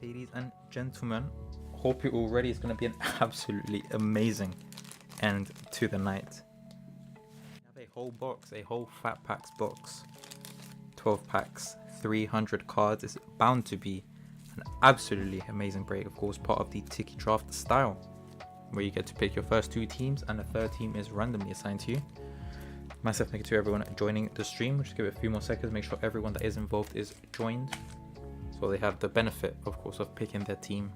ladies and gentlemen, hope you're all ready. It's going to be an absolutely amazing end to the night. We have a whole box, a whole fat packs box, 12 packs, 300 cards. It's bound to be an absolutely amazing break, of course, part of the Tiki Draft style, where you get to pick your first two teams and the third team is randomly assigned to you. Massive thank you to everyone joining the stream. We'll just give it a few more seconds, make sure everyone that is involved is joined, so they have the benefit, of course, of picking their team.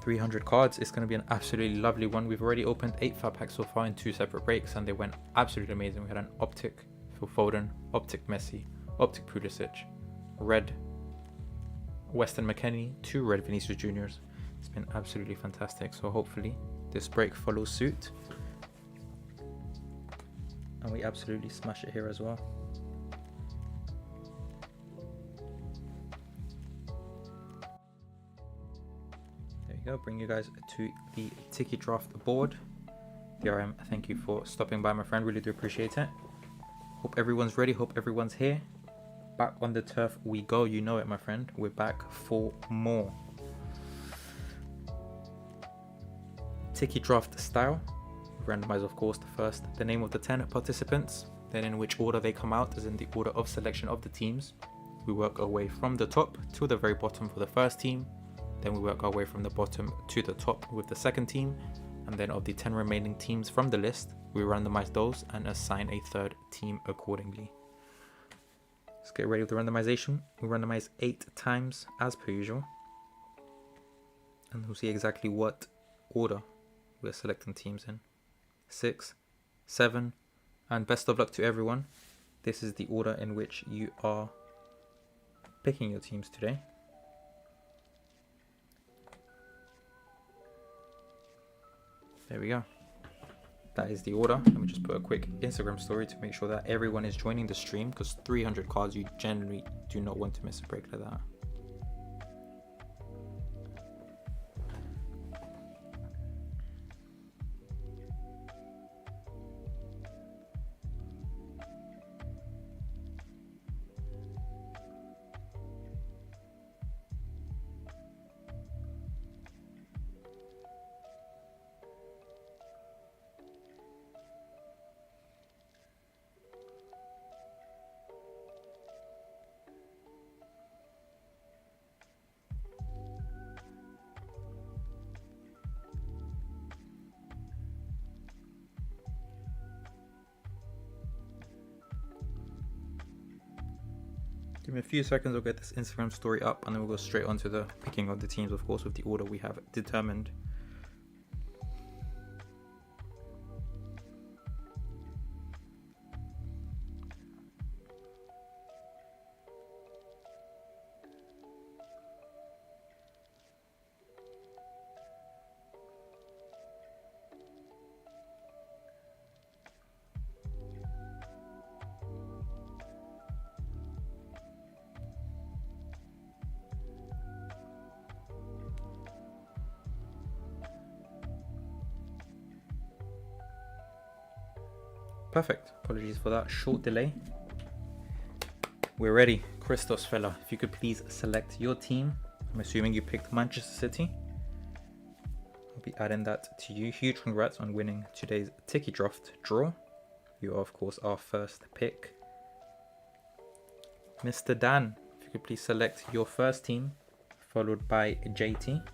300 cards. It's going to be an absolutely lovely one. We've already opened 8 fat packs so far in 2 separate breaks, and they went absolutely amazing. We had an Optic Phil Foden, Optic Messi, Optic Pulisic, Red Weston McKennie, 2 Red Vinicius Juniors. It's been absolutely fantastic. So hopefully this break follows suit, and we absolutely smash it here as well. There you go, bring you guys to the Tiki Draft board. DRM, thank you for stopping by, my friend, really do appreciate it. Hope everyone's ready, hope everyone's here. Back on the turf we go, you know it, my friend. We're back for more. Tiki Draft style. Randomize, of course, the name of the 10 participants, then in which order they come out, as in the order of selection of the teams. We work our way from the top to the very bottom for the first team, then we work our way from the bottom to the top with the second team, and then of the 10 remaining teams from the list, we randomize those and assign a third team accordingly. Let's get ready with the randomization. We randomize 8 times as per usual, and we'll see exactly what order we're selecting teams in. 6, 7, and best of luck to everyone. This is the order in which you are picking your teams today. There we go. That is the order. Let me just put a quick Instagram story to make sure that everyone is joining the stream, because 300 cards, you generally do not want to miss a break like that. Give me a few seconds, I'll get this Instagram story up, and then we'll go straight onto the picking of the teams, of course, with the order we have determined. Perfect. Apologies for that short delay. We're ready. Christos fella, if you could please select your team. I'm assuming you picked Manchester City. I'll be adding that to you. Huge congrats on winning today's Tiki Draft draw. You are, of course, our first pick. Mr. Dan, if you could please select your first team, followed by JT.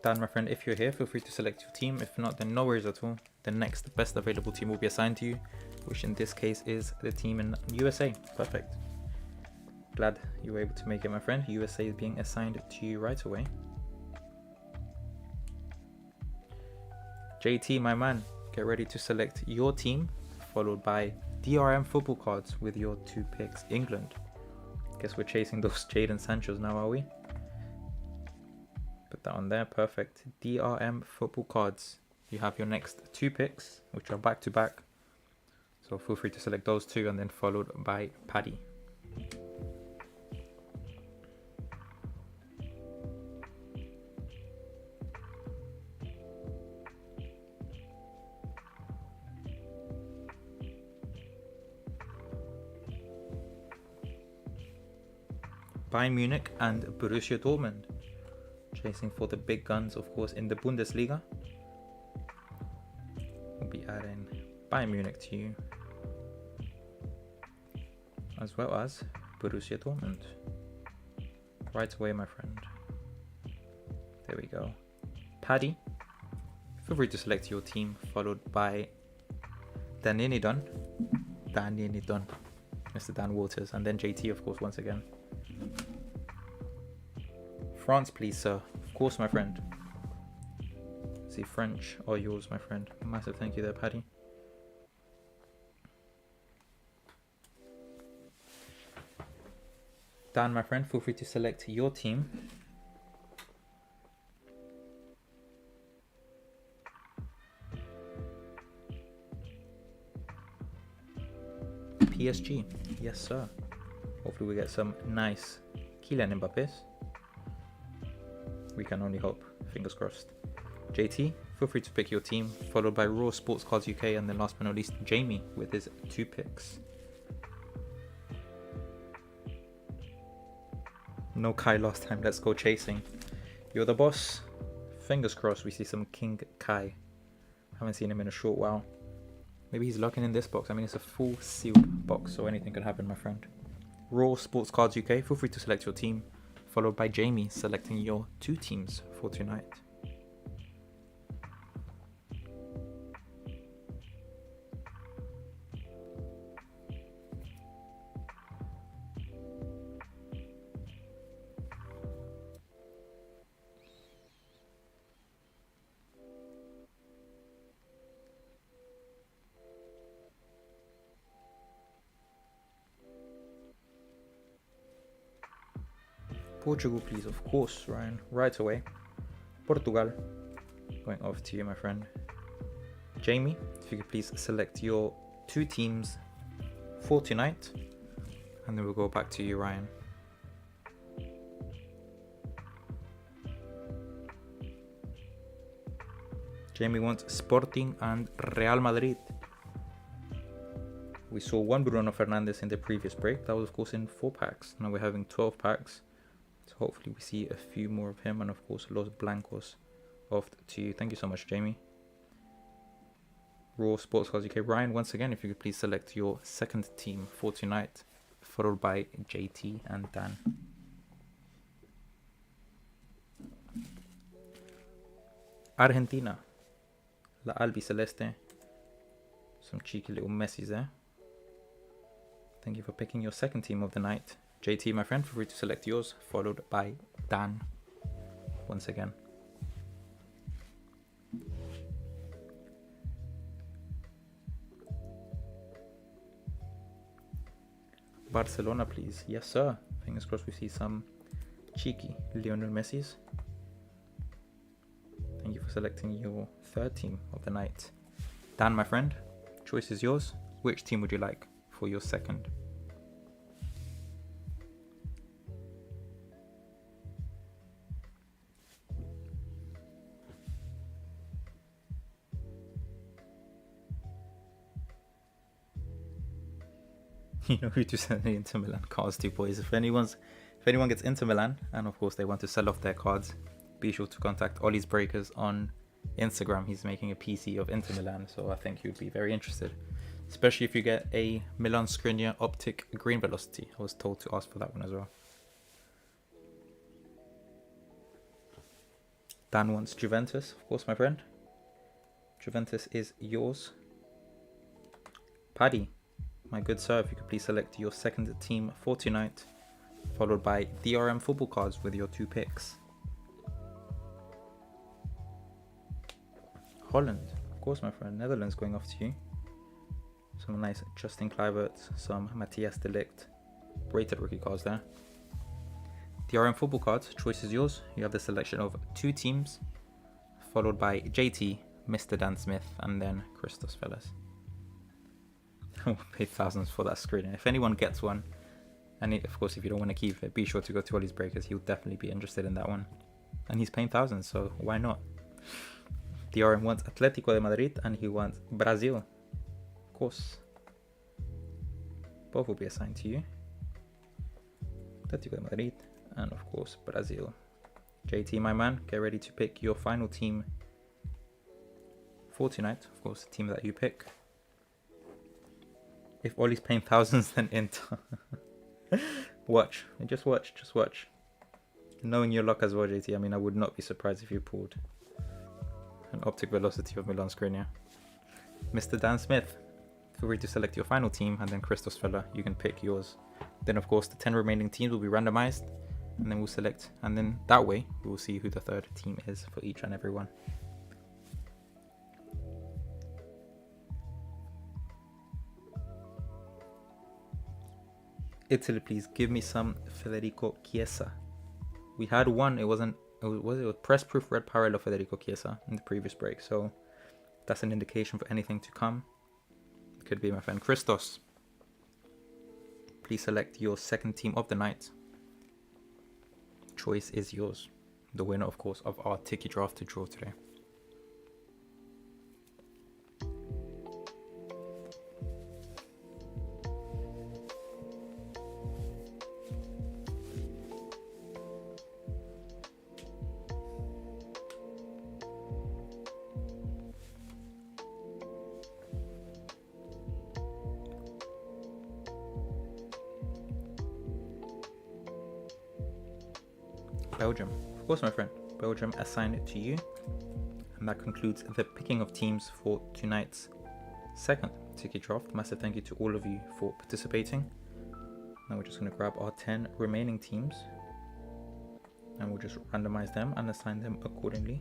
Dan, my friend, if you're here, feel free to select your team. If not, then no worries at all. The next best available team will be assigned to you, which in this case is the team in USA. Perfect. Glad you were able to make it, my friend. USA is being assigned to you right away. JT, my man, get ready to select your team, followed by DRM football cards with your 2 picks. England, Guess we're chasing those Jadon Sanchos now, are we? Put that on there, perfect. DRM football cards. You have your next 2 picks, which are back to back. So feel free to select those 2 and then followed by Paddy. Bayern Munich and Borussia Dortmund. Chasing for the big guns, of course, in the Bundesliga. We'll be adding Bayern Munich to you, as well as Borussia Dortmund. Right away, my friend. There we go. Paddy, feel free to select your team, followed by Daninidon, Mr. Dan Waters, and then JT, of course, once again. France, please, sir. Of course, my friend. See, French are yours, my friend. Massive thank you there, Paddy. Dan, my friend, feel free to select your team. PSG, yes, sir. Hopefully, we get some nice Kylian Mbappés. We can only hope. Fingers crossed. JT, feel free to pick your team, followed by Raw Sports Cards UK, and then last but not least, Jamie with his 2 picks. No Kai last time. Let's go chasing. You're the boss. Fingers crossed we see some King Kai. Haven't seen him in a short while. Maybe he's locking in this box. I mean, it's a full sealed box, so anything can happen, my friend. Raw Sports Cards UK, feel free to select your team, followed by Jamie selecting your 2 teams for tonight. Portugal, please, of course, Ryan. Right away. Portugal. Going off to you, my friend. Jamie, if you could please select your 2 teams for tonight. And then we'll go back to you, Ryan. Jamie wants Sporting and Real Madrid. We saw one Bruno Fernandes in the previous break. That was, of course, in 4 packs. Now we're having 12 packs. So hopefully we see a few more of him, and of course Los Blancos off to you. Thank you so much, Jamie. Raw Sports Cards UK. Ryan, once again, if you could please select your 2nd team for tonight, followed by JT and Dan. Argentina. La Albiceleste. Some cheeky little Messis there. Thank you for picking your 2nd team of the night. JT, my friend, feel free to select yours, followed by Dan, once again. Barcelona, please. Yes, sir. Fingers crossed we see some cheeky Lionel Messi's. Thank you for selecting your 3rd team of the night. Dan, my friend, choice is yours. Which team would you like for your 2nd? You know who to send the Inter Milan cards to, boys. If anyone gets Inter Milan, and of course they want to sell off their cards, be sure to contact Ollie's Breakers on Instagram. He's making a PC of Inter Milan, so I think you'd be very interested, especially if you get a Milan Skriniar Optic Green Velocity. I was told to ask for that one as well. Dan wants Juventus, of course, my friend. Juventus is yours. Paddy, my good sir, if you could please select your 2nd team for tonight, followed by DRM football cards with your 2 picks. Holland, of course, my friend. Netherlands going off to you. Some nice Justin Kluivert, some Matthias de Ligt, rated rookie cards there. The RM football cards, choice is yours. You have the selection of 2 teams, followed by JT, Mr. Dan Smith, and then Christos Fellas. I'll pay thousands for that screen. If anyone gets one, and of course if you don't want to keep it, be sure to go to Ollie's Breakers. He'll definitely be interested in that one. And he's paying thousands, so why not? The RM wants Atletico de Madrid and he wants Brazil. Of course. Both will be assigned to you. Atletico de Madrid and of course Brazil. JT, my man, get ready to pick your final team for tonight. Of course, the team that you pick. If Ollie's paying thousands, then Inter. Watch. Just watch. Just watch. Knowing your luck as well, JT, I mean, I would not be surprised if you pulled an optic velocity of Milan Skriniar. Mr. Dan Smith, feel free to select your final team, and then Christos Fella, you can pick yours. Then, of course, the 10 remaining teams will be randomized, and then we'll select, and then that way, we will see who the third team is for each and every one. Italy, please give me some Federico Chiesa. We had one, it was press proof red parallel Federico Chiesa in the previous break, so that's an indication for anything to come. It could be my friend Christos. Please select your second team of the night. Choice is yours. The winner, of course, of our Tiki draft to draw today. Belgium. Of course, my friend. Belgium assigned it to you. And that concludes the picking of teams for tonight's second Tiki draft. Massive thank you to all of you for participating. Now we're just going to grab our 10 remaining teams. And we'll just randomize them and assign them accordingly.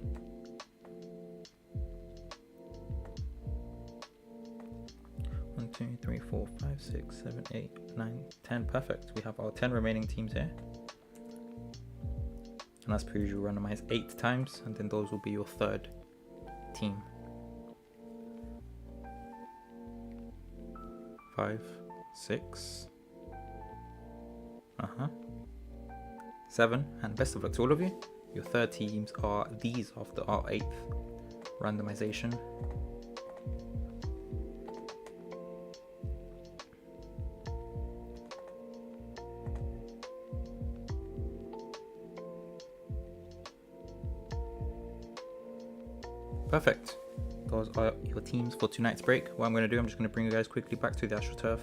One, 2, 3, 4, 5, 6, 7, 8, 9, 10. Perfect. We have our 10 remaining teams here. And as per usual, randomize 8 times, and then those will be your third team. 5, 6, 7, and best of luck to all of you. Your third teams are these after our 8th randomization. Perfect. Those are your teams for tonight's break. What I'm going to do, I'm just going to bring you guys quickly back to the AstroTurf,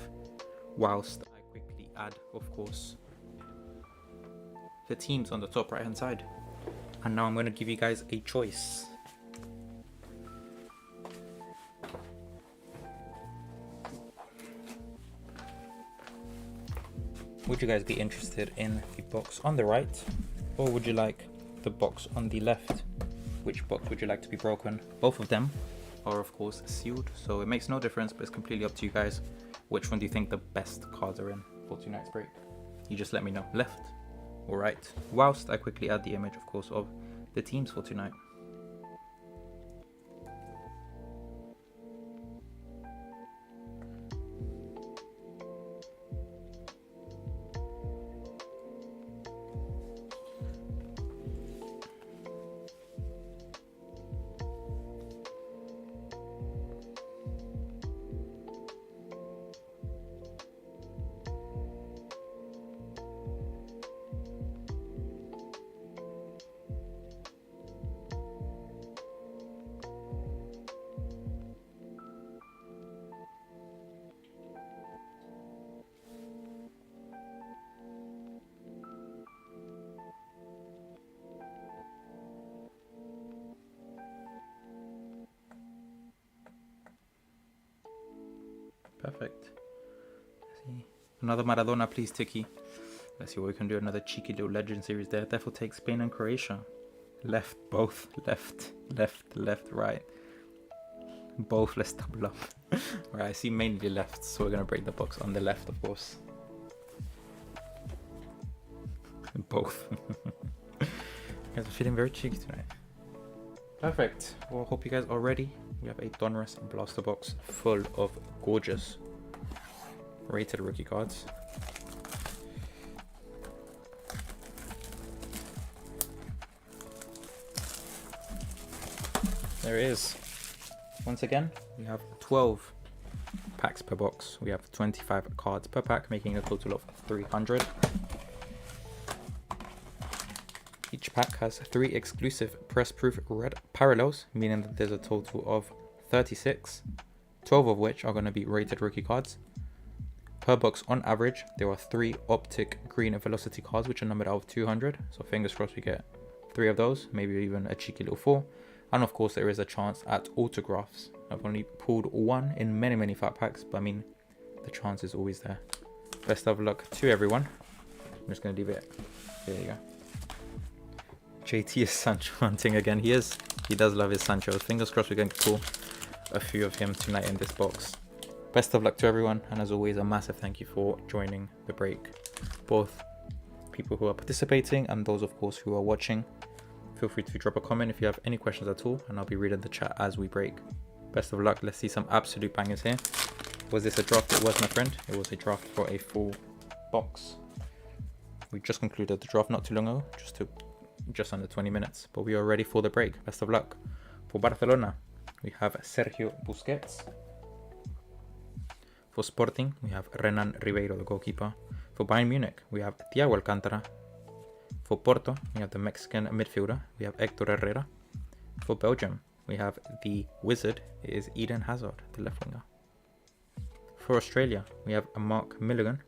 whilst I quickly add, of course, the teams on the top right hand side. And now I'm going to give you guys a choice. Would you guys be interested in the box on the right, or would you like the box on the left? Which box would you like to be broken? Both of them are of course sealed, so it makes no difference, but it's completely up to you guys. Which one do you think the best cards are in for tonight's break? You just let me know, left or right, whilst I quickly add the image, of course, of the teams for tonight. Perfect. Let's see. Another Maradona, please, Tiki. Let's see what we can do. Another cheeky little legend series there. Therefore, take Spain and Croatia. Left, both. Left, left, left, right. Both. Let's double up. Right, I see mainly left, so we're going to break the box on the left, of course. Both. You guys are feeling very cheeky tonight. Perfect. Well, hope you guys are ready. We have a Donruss blaster box full of gorgeous rated rookie cards. There it is. Once again, we have 12 packs per box. We have 25 cards per pack, making a total of 300. Each pack has 3 exclusive press-proof red parallels, meaning that there's a total of 36, 12 of which are going to be rated rookie cards. Per box on average, there are 3 optic green velocity cards, which are numbered out of 200. So fingers crossed we get 3 of those, maybe even a cheeky little 4. And of course, there is a chance at autographs. I've only pulled 1 in many fat packs, but I mean, the chance is always there. Best of luck to everyone. I'm just going to leave it. There you go. JT is Sancho hunting again. He is. He does love his Sanchos. Fingers crossed we're going to pull a few of him tonight in this box. Best of luck to everyone. And as always, a massive thank you for joining the break. Both people who are participating and those, of course, who are watching. Feel free to drop a comment if you have any questions at all, and I'll be reading the chat as we break. Best of luck. Let's see some absolute bangers here. Was this a draft? It was, my friend. It was a draft for a full box. We just concluded the draft not too long ago, just under 20 minutes, but we are ready for the break. Best of luck. For Barcelona, we have Sergio Busquets. For Sporting, we have Renan Ribeiro, the goalkeeper. For Bayern Munich, we have Thiago Alcantara. For Porto, we have the Mexican midfielder. We have Hector Herrera. For Belgium, we have the wizard. It is Eden Hazard, the left winger. For Australia, we have Mark Milligan.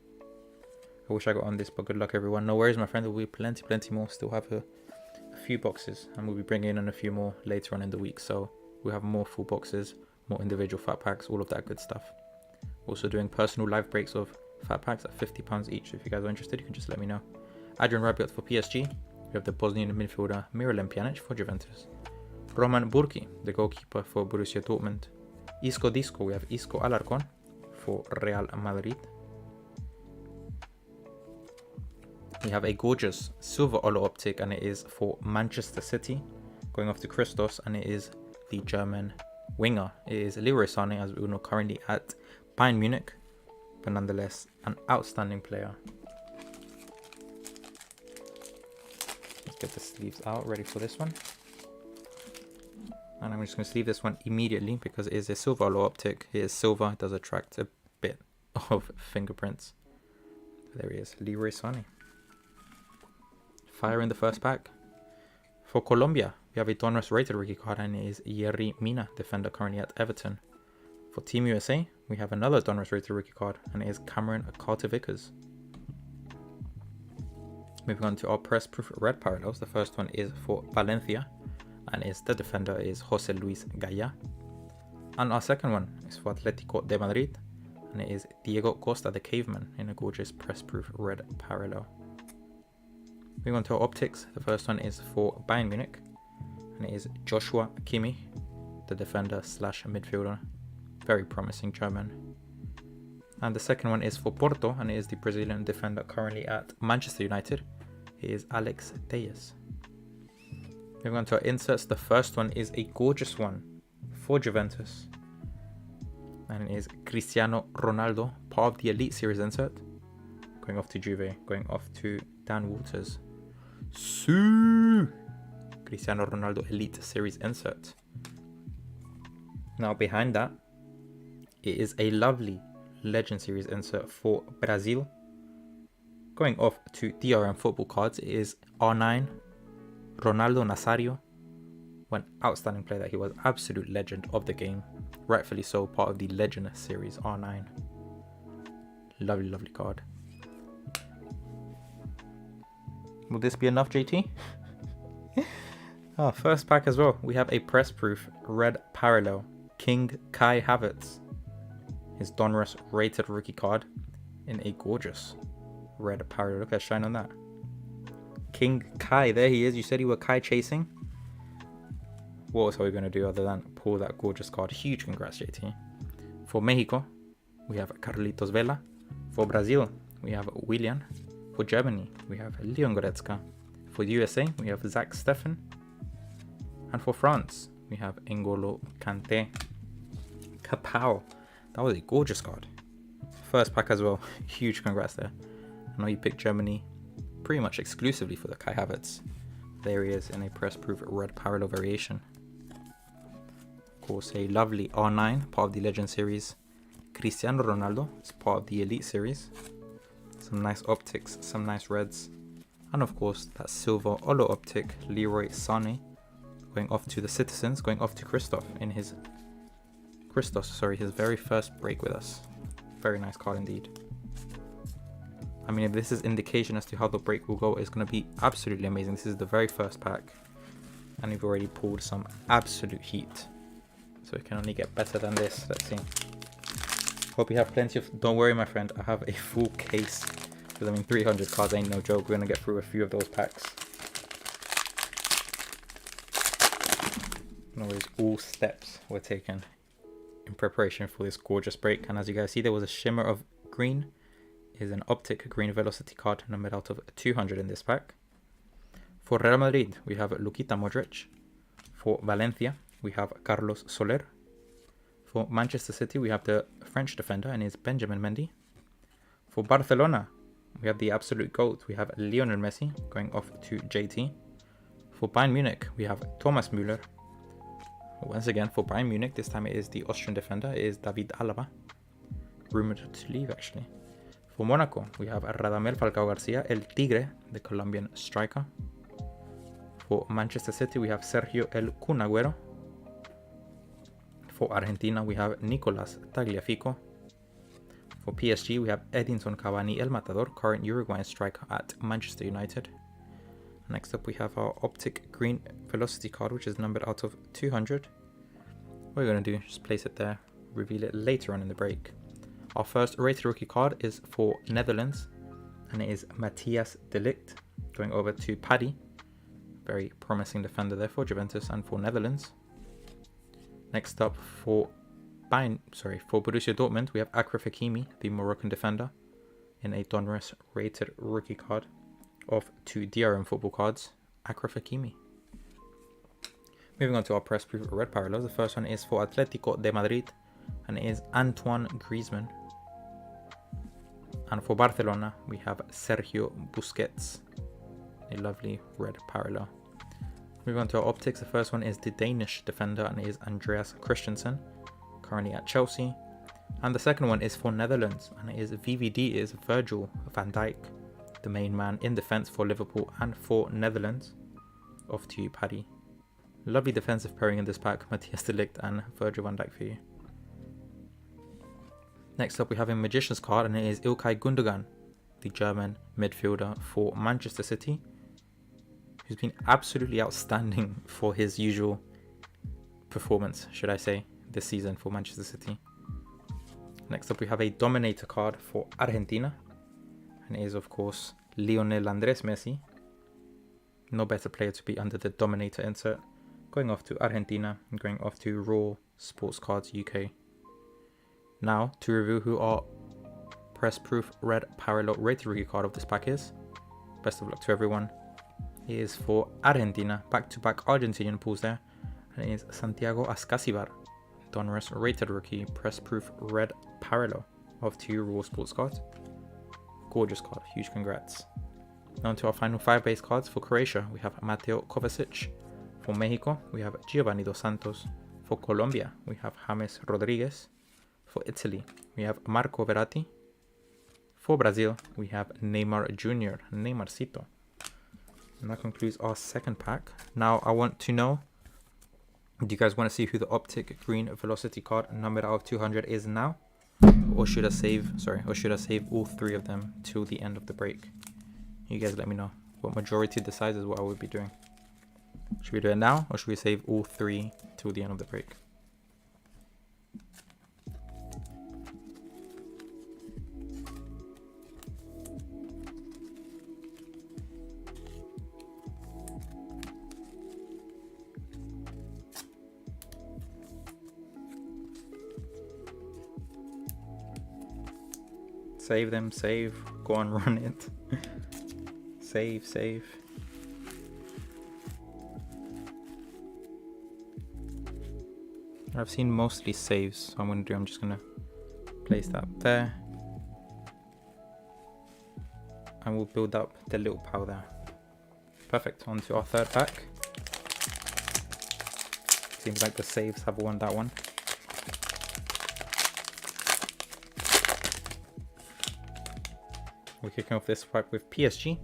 I wish I got on this, but good luck everyone. No worries, my friend. There will be plenty more. Still have a few boxes, and we'll be bringing in a few more later on in the week. So we'll have more full boxes, more individual fat packs, all of that good stuff. Also doing personal live breaks of fat packs at £50 each. So if you guys are interested, you can just let me know. Adrian Rabiot for PSG. We have the Bosnian midfielder Miralem Pjanic for Juventus. Roman Burki, the goalkeeper for Borussia Dortmund. Isco Disco, we have Isco Alarcon for Real Madrid. We have a gorgeous silver Olo Optic, and it is for Manchester City. Going off to Christos, and it is the German winger. It is Leroy Sané, as we all know, currently at Bayern Munich, but nonetheless an outstanding player. Let's get the sleeves out, ready for this one. And I'm just going to sleeve this one immediately because it is a silver Olo Optic. It is silver, it does attract a bit of fingerprints. There he is, Leroy Sané. Fire in the first pack. For Colombia, we have a Donruss rated rookie card, and it is Yerry Mina, defender currently at Everton. For Team USA, we have another Donruss rated rookie card, and it is Cameron Carter-Vickers. Moving on to our press proof red parallels. The first one is for Valencia, and the defender is Jose Luis Gaya. And our second one is for Atletico de Madrid, and it is Diego Costa, the caveman, in a gorgeous press proof red parallel. Moving on to our optics, the first one is for Bayern Munich, and it is Joshua Kimmich, the defender slash midfielder, very promising German. And the second one is for Porto, and it is the Brazilian defender currently at Manchester United. It is Alex Telles. Moving on to our inserts, the first one is a gorgeous one for Juventus, and it is Cristiano Ronaldo, part of the Elite Series insert. Going off to Juve, going off to Dan Walters. Cristiano Ronaldo Elite Series insert. Now behind that, it is a lovely Legend Series insert for Brazil. Going off to DRM football cards, it is R9 Ronaldo Nazario. One outstanding player that he was, absolute legend of the game. Rightfully so, part of the Legend Series R9. Lovely card. Will this be enough, JT? First pack as well. We have a press proof red parallel King Kai Havertz. His Donruss rated rookie card in a gorgeous red parallel. Look at that shine on that. King Kai, there he is. You said you were Kai chasing. What else are we going to do other than pull that gorgeous card? Huge congrats, JT. For Mexico, we have Carlitos Vela. For Brazil, we have Willian. For Germany, we have Leon Goretzka. For the USA, we have Zach Steffen. And for France, we have N'Golo Kante. Kapow! That was a gorgeous card. First pack as well. Huge congrats there. I know you picked Germany pretty much exclusively for the Kai Havertz. There he is in a press-proof red parallel variation. Of course, a lovely R9, part of the Legend series. Cristiano Ronaldo is part of the Elite series. Some nice optics, some nice reds. And of course, that silver Olo optic Leroy Sané going off to the Citizens, going off to Christoph in his very first break with us. Very nice card indeed. I mean, if this is indication as to how the break will go, it's going to be absolutely amazing. This is the very first pack, and we've already pulled some absolute heat. So it can only get better than this. Let's see. Hope you have plenty of... Don't worry, my friend. I have a full case. Because, I mean, 300 cards ain't no joke. We're going to get through a few of those packs. No worries. All steps were taken in preparation for this gorgeous break. And as you guys see, there was a shimmer of green. Is an optic green velocity card numbered out of 200 in this pack. For Real Madrid, we have Lukita Modric. For Valencia, we have Carlos Soler. For Manchester City, we have the French defender, and is Benjamin Mendy. For Barcelona, we have the absolute GOAT. We have Lionel Messi going off to JT. For Bayern Munich, we have Thomas Müller. Once again, for Bayern Munich, this time it is the Austrian defender. It is David Alaba. Rumored to leave, actually. For Monaco, we have Radamel Falcao Garcia, El Tigre, the Colombian striker. For Manchester City, we have Sergio El Kun Agüero. For Argentina, we have Nicolas Tagliafico. For PSG, we have Edinson Cavani El Matador, current Uruguayan striker at Manchester United. Next up, we have our optic green velocity card, which is numbered out of 200. What we're going to do, just place it there, reveal it later on in the break. Our first rated rookie card is for Netherlands, and it is Matthias de Ligt going over to Paddy. Very promising defender there for Juventus and for Netherlands. Next up for Borussia Dortmund, we have Achraf Hakimi, the Moroccan defender, in a Donruss rated rookie card of 2 DRM football cards. Achraf Hakimi. Moving on to our press proof red parallels. The first one is for Atletico de Madrid, and it is Antoine Griezmann. And for Barcelona, we have Sergio Busquets, a lovely red parallel. Moving on to our optics, the first one is the Danish defender, and it is Andreas Christensen, currently at Chelsea. And the second one is for Netherlands, and it is VVD, is Virgil van Dijk, the main man in defence for Liverpool and for Netherlands. Off to you, Paddy. Lovely defensive pairing in this pack, Matthias de Ligt and Virgil van Dijk for you. Next up, we have a Magician's card, and it is Ilkay Gundogan, the German midfielder for Manchester City, who's been absolutely outstanding for his usual performance, should I say, this season for Manchester City. Next up, we have a Dominator card for Argentina, and it is, of course, Lionel Andres Messi. No better player to be under the Dominator insert. Going off to Argentina and going off to Raw Sports Cards UK. Now, to review who our press proof red parallel rated rookie card of this pack is. Best of luck to everyone. It is for Argentina, back-to-back Argentinian pulls there, and it is Santiago Ascasibar, Donruss rated rookie, press proof red parallel of 2 Raw Sports Cards. Gorgeous card, huge congrats. Now to our final 5 base cards. For Croatia, we have Mateo Kovacic. For Mexico, we have Giovanni Dos Santos. For Colombia, we have James Rodriguez. For Italy, we have Marco Verratti. For Brazil, we have Neymar Jr., Neymarcito. And that concludes our second pack. Now I want to know, do you guys want to see who the optic green velocity card numbered out of 200 is now? Or should I save all 3 of them till the end of the break? You guys let me know what majority decides is what I would be doing. Should we do it now, or should we save all 3 till the end of the break? Save them, save. Go on, run it. Save, save. I've seen mostly saves, so I'm just gonna place that there. And we'll build up the little pal there. Perfect, on to our third pack. Seems like the saves have won that one. We're kicking off this pack with PSG.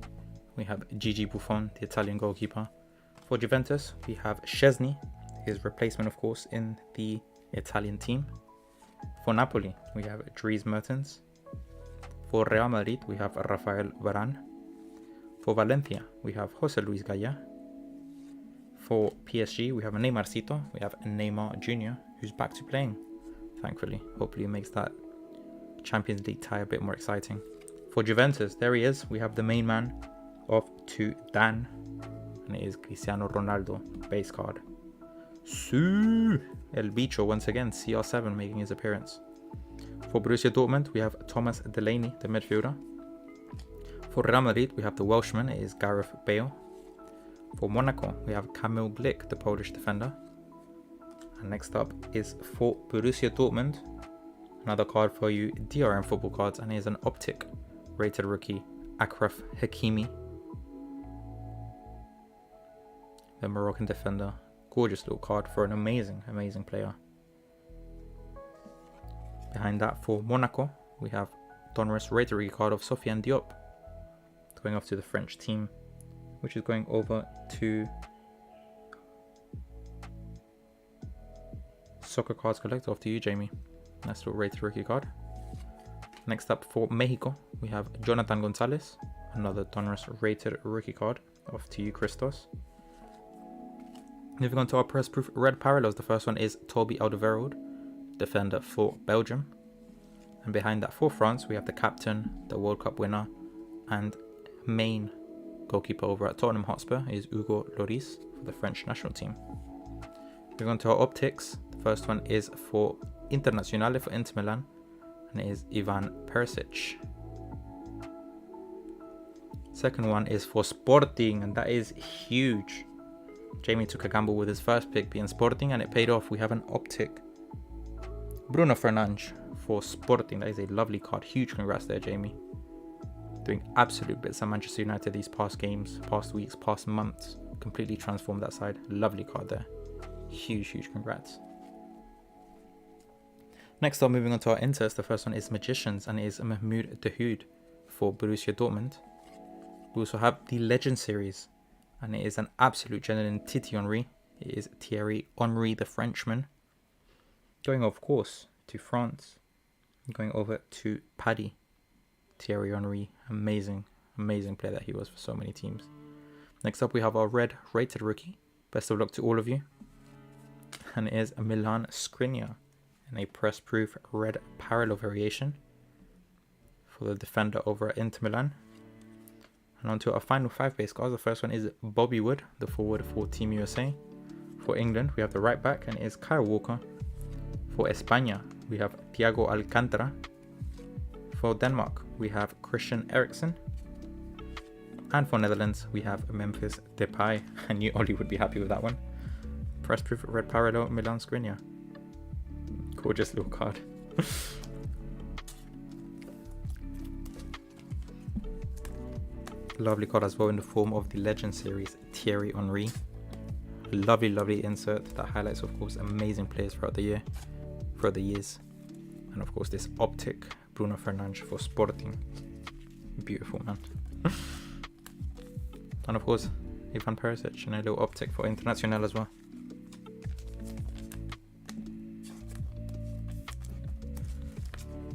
We have Gigi Buffon, the Italian goalkeeper. For Juventus, we have Szczesny, his replacement, of course, in the Italian team. For Napoli, we have Dries Mertens. For Real Madrid, we have Rafael Varane. For Valencia, we have Jose Luis Gaya. For PSG, we have Neymarcito. We have Neymar Jr., who's back to playing, thankfully. Hopefully it makes that Champions League tie a bit more exciting. For Juventus, there he is. We have the main man off to Dan. And it is Cristiano Ronaldo, base card. El Bicho once again, CR7 making his appearance. For Borussia Dortmund, we have Thomas Delaney, the midfielder. For Real Madrid, we have the Welshman, it is Gareth Bale. For Monaco, we have Kamil Glik, the Polish defender. And next up is for Borussia Dortmund, another card for you DRM football cards, and here's an optic rated rookie, Achraf Hakimi, the Moroccan defender. Gorgeous little card for an amazing, amazing player. Behind that, for Monaco, we have Donruss rated rookie card of Sofiane Diop, going off to the French team, which is going over to Soccer Cards Collector. Off to you, Jamie. Nice little rated rookie card. Next up for Mexico, we have Jonathan Gonzalez, another Donruss rated rookie card. Off to you, Christos. Moving on to our press proof red parallels, the first one is Toby Alderweireld, defender for Belgium. And behind that for France, we have the captain, the World Cup winner, and main goalkeeper over at Tottenham Hotspur is Hugo Lloris for the French national team. Moving on to our optics, the first one is for Internazionale for Inter Milan, and it is Ivan Perisic. Second one is for Sporting, and that is huge. Jamie took a gamble with his first pick being Sporting, and it paid off. We have an optic Bruno Fernandes for Sporting. That is a lovely card. Huge congrats there, Jamie. Doing absolute bits at Manchester United these past games, past weeks, past months. Completely transformed that side. Lovely card there. Huge, huge congrats. Next up, moving on to our inters. The first one is Magicians, and it is Mahmoud Dahoud for Borussia Dortmund. We also have the Legend Series, and it is an absolute gentleman, Titi Henry. It is Thierry Henry, the Frenchman. Going, of course, to France. Going over to Paddy. Thierry Henry, amazing, amazing player that he was for so many teams. Next up, we have our red rated rookie. Best of luck to all of you. And it is Milan Skriniar in a press proof red parallel variation for the defender over at Inter Milan. And on to our final 5 base cards. The first one is Bobby Wood, the forward for Team USA. For England, we have the right back, and it is Kyle Walker. For España, we have Thiago Alcantara. For Denmark, we have Christian Eriksen. And for Netherlands, we have Memphis Depay. I knew Ollie would be happy with that one. Press proof red parallel Milan Skriniar. Gorgeous little card. Lovely card as well in the form of the Legend Series Thierry Henry. Lovely, lovely insert that highlights, of course, amazing players throughout the years. And of course, this optic Bruno Fernandes for Sporting. Beautiful, man. And of course, Ivan Perisic and a little optic for Internazionale as well.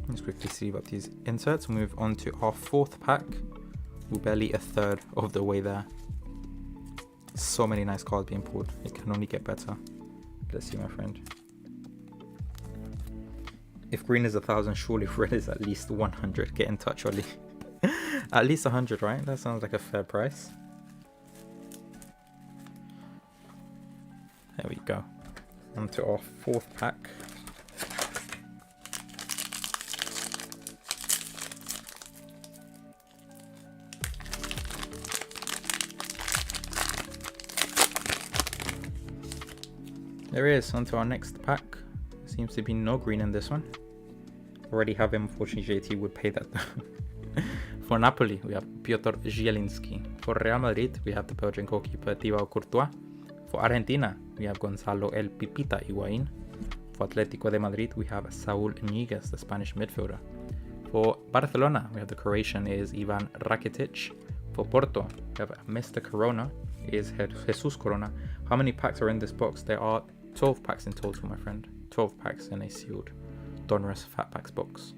Let's quickly sleeve up these inserts. Move on to our 4th pack. We're barely a third of the way there. So many nice cards being pulled. It can only get better. Let's see, my friend. If green is 1,000, surely red is at least 100. Get in touch, Ollie. At least 100, right? That sounds like a fair price. There we go. On to our 4th pack. there is. On to our next pack. Seems to be no green in this one. Already have him. Unfortunately, JT would pay that. For Napoli, we have Piotr Zielinski. For Real Madrid, we have the Belgian goalkeeper Thibaut Courtois. For Argentina, we have Gonzalo El Pipita Higuain. For Atletico de Madrid, we have Saúl Ñíguez, the Spanish midfielder. For Barcelona, we have the Croatian is Ivan Rakitic. For Porto, we have Mr. Corona, is Jesus Corona. How many packs are in this box? There are 12 packs in total, my friend. 12 packs in a sealed Donruss Fat Packs box.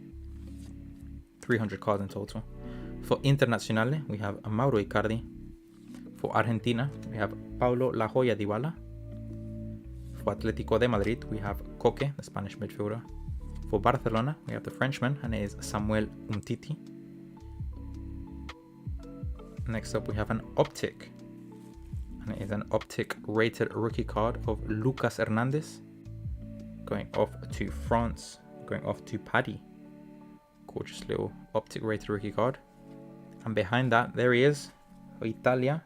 300 cards in total. For Internazionale, we have Mauro Icardi. For Argentina, we have Paulo La Joya Dybala. For Atletico de Madrid, we have Coque, the Spanish midfielder. For Barcelona, we have the Frenchman, and it is Samuel Umtiti. Next up, we have an Optic. And it is an Optic rated rookie card of Lucas Hernandez. Going off to France, going off to Paddy. Gorgeous little Optic rated rookie card. And behind that, there he is, for Italia,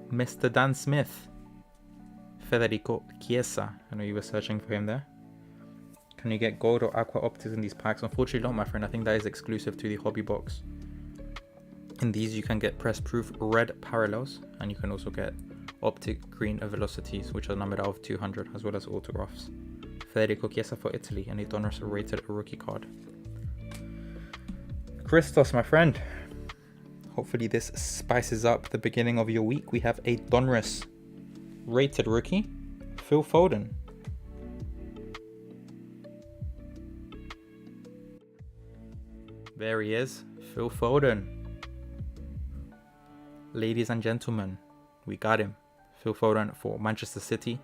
Mr. Dan Smith, Federico Chiesa. I know you were searching for him there. Can you get gold or aqua optics in these packs? Unfortunately not, my friend. I think that is exclusive to the hobby box. In these, you can get press proof red parallels, and you can also get optic green velocities, which are numbered out of 200, as well as autographs. Federico Chiesa for Italy, and a Donruss rated rookie card. Christos, my friend. Hopefully this spices up the beginning of your week. We have a Donruss rated rookie, Phil Foden. There he is, Phil Foden. Ladies and gentlemen, we got him. Phil Foden for Manchester City,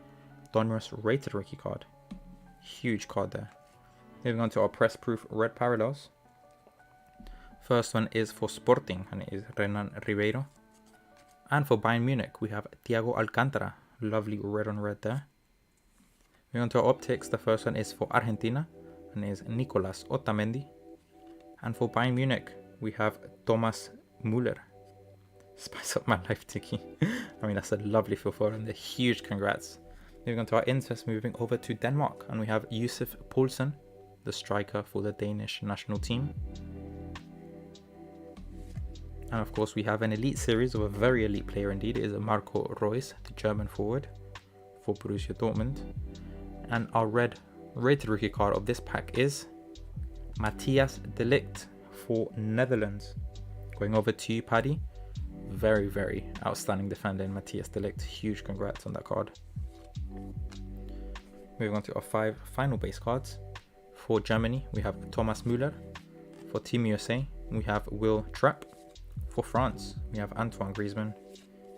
Donruss rated rookie card. Huge card there. Moving on to our press proof red parallels. First one is for Sporting, and it is Renan Ribeiro. And for Bayern Munich, we have Thiago Alcantara. Lovely red on red there. Moving on to our optics, the first one is for Argentina, and it is Nicolas Otamendi. And for Bayern Munich, we have Thomas Müller. Spice up my life, Tiki. I mean, that's a lovely Phil Foden. A huge congrats. Moving on to our interest, moving over to Denmark, and we have Yusuf Poulsen, the striker for the Danish national team. And of course, we have an elite series of a very elite player indeed. It is Marco Reus, the German forward for Borussia Dortmund. And our red rated rookie card of this pack is Matthijs de Ligt for Netherlands. Going over to you, Paddy. Very, very outstanding defender in Matthijs de Ligt. Huge congrats on that card. Moving on to our 5 final base cards. For Germany, we have Thomas Müller. For Team USA, we have Will Trapp. For France, we have Antoine Griezmann.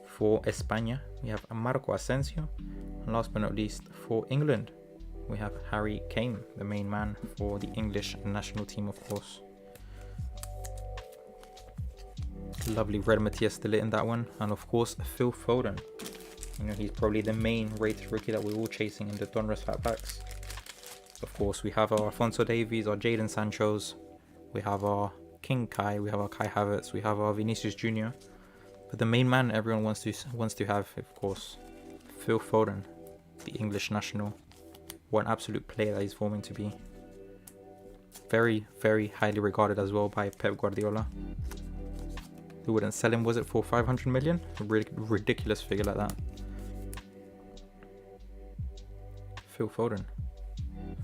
For España, we have Marco Asensio. And last but not least, for England, we have Harry Kane, the main man for the English national team, of course. Lovely red Matthijs de Ligt in that one. And of course, Phil Foden. You know, he's probably the main rated rookie that we're all chasing in the Donruss Fat Packs. Of course, we have our Alphonso Davies, our Jadon Sanchos. We have our King Kai, we have our Kai Havertz, we have our Vinicius Jr. But the main man everyone wants to have, of course, Phil Foden, the English national. What an absolute player that he's forming to be. Very, very highly regarded as well by Pep Guardiola. Who wouldn't sell him, was it for 500 million? A ridiculous figure like that. Phil Foden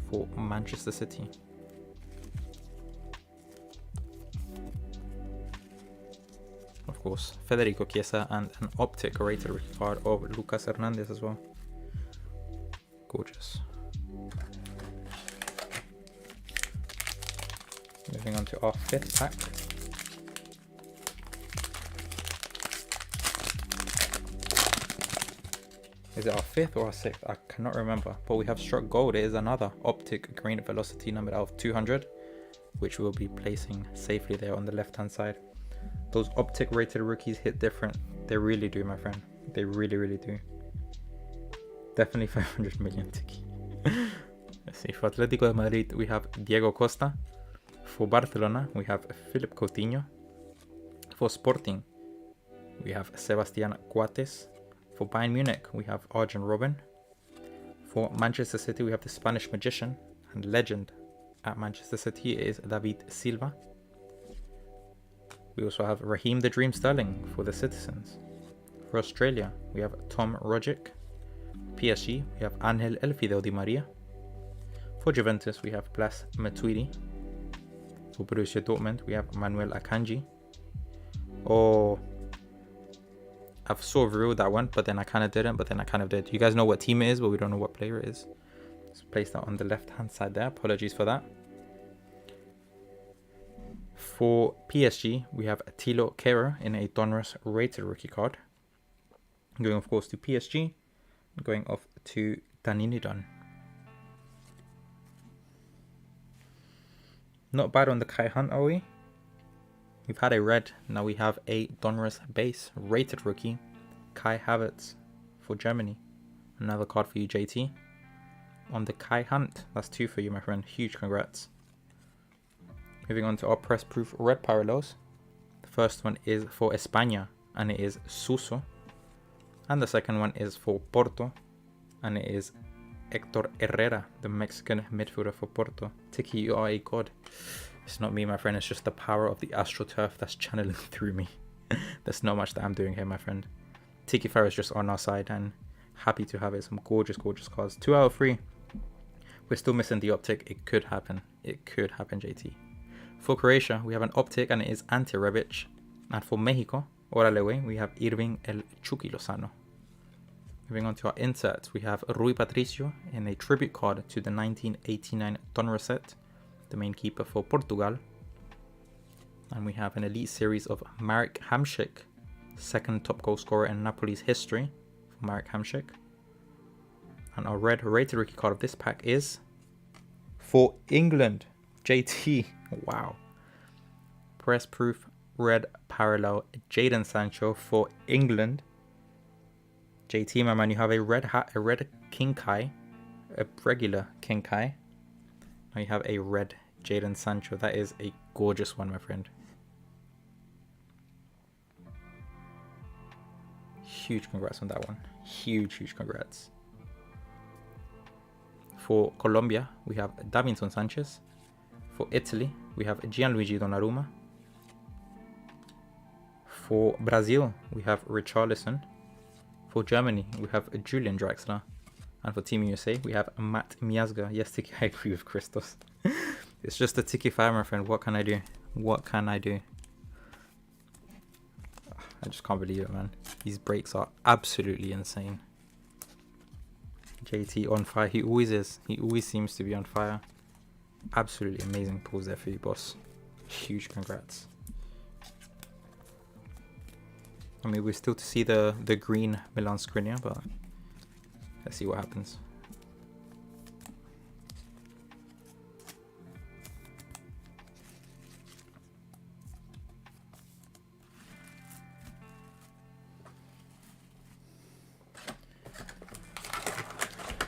for Manchester City. Of course, Federico Chiesa and an optic rated rookie card of Lucas Hernandez as well. Gorgeous. Moving on to our 5th pack. Is it our 5th or our 6th? I cannot remember. But we have struck gold. It is another optic green velocity numbered out of 200, which we'll be placing safely there on the left hand side. Those optic rated rookies hit different. They really do, my friend. They really, really do. Definitely 500 million Tiki. Let's see. For Atletico de Madrid, we have Diego Costa. For Barcelona, we have Philip Coutinho. For Sporting, we have Sebastian Coates. For Bayern Munich, we have Arjen Robben. For Manchester City, we have the Spanish magician and legend at Manchester City. It is David Silva. We also have Raheem the Dream Sterling for the Citizens. For Australia, we have Tom Rogic. PSG, we have Angel El Fideo Di Maria. For Juventus, we have Blas Matuidi. For Borussia Dortmund, we have Manuel Akanji. Oh, I've sort of ruled that one, but then I kind of didn't, but then I kind of did. You guys know what team it is, but we don't know what player it is. Let's place that on the left-hand side there. Apologies for that. For PSG, we have Thilo Kehrer in a Donruss rated rookie card. Going, of course, to PSG. Going off to Daninidon. Not bad on the Kai Hunt, are we? We've had a red. Now we have a Donruss base rated rookie. Kai Havertz for Germany. Another card for you, JT. On the Kai Hunt. That's 2 for you, my friend. Huge congrats. Moving on to our press proof red parallels. The first one is for España and it is Suso. And the second one is for Porto and it is Hector Herrera, the Mexican midfielder for Porto. Tiki, you are a god. It's not me, my friend. It's just the power of the AstroTurf that's channeling through me. There's not much that I'm doing here, my friend. Tiki Fire is just on our side and happy to have it. Some gorgeous, gorgeous cards. 2 out of 3. We're still missing the optic. It could happen. It could happen, JT. For Croatia, we have an optic and it is Ante Rebic. And for Mexico, órale wey, we have Irving El Chucky Lozano. Moving on to our inserts, we have Rui Patricio in a tribute card to the 1989 Donruss set, the main keeper for Portugal. And we have an elite series of Marek Hamšík, second top goal scorer in Napoli's history for Marek Hamšík. And our red rated rookie card of this pack is for England, JT. Wow. Press proof red parallel Jadon Sancho for England. JT, my man, you have a red hat, a red King Kai, a regular King Kai. Now you have a red Jadon Sancho. That is a gorgeous one, my friend. Huge congrats on that one. Huge, huge congrats. For Colombia, we have Davinson Sanchez. For Italy, we have Gianluigi Donnarumma. For Brazil, we have Richarlison. For Germany, we have Julian Draxler. And for Team USA, we have Matt Miazga. Yes, Tiki, I agree with Christos. It's just a Tiki Fire, my friend. What can I do? What can I do? I just can't believe it, man. These breaks are absolutely insane. JT on fire. He always is. He always seems to be on fire. Absolutely amazing pulls there for you, boss. Huge congrats. I mean, we're still to see the green Milan Skriniar, but let's see what happens.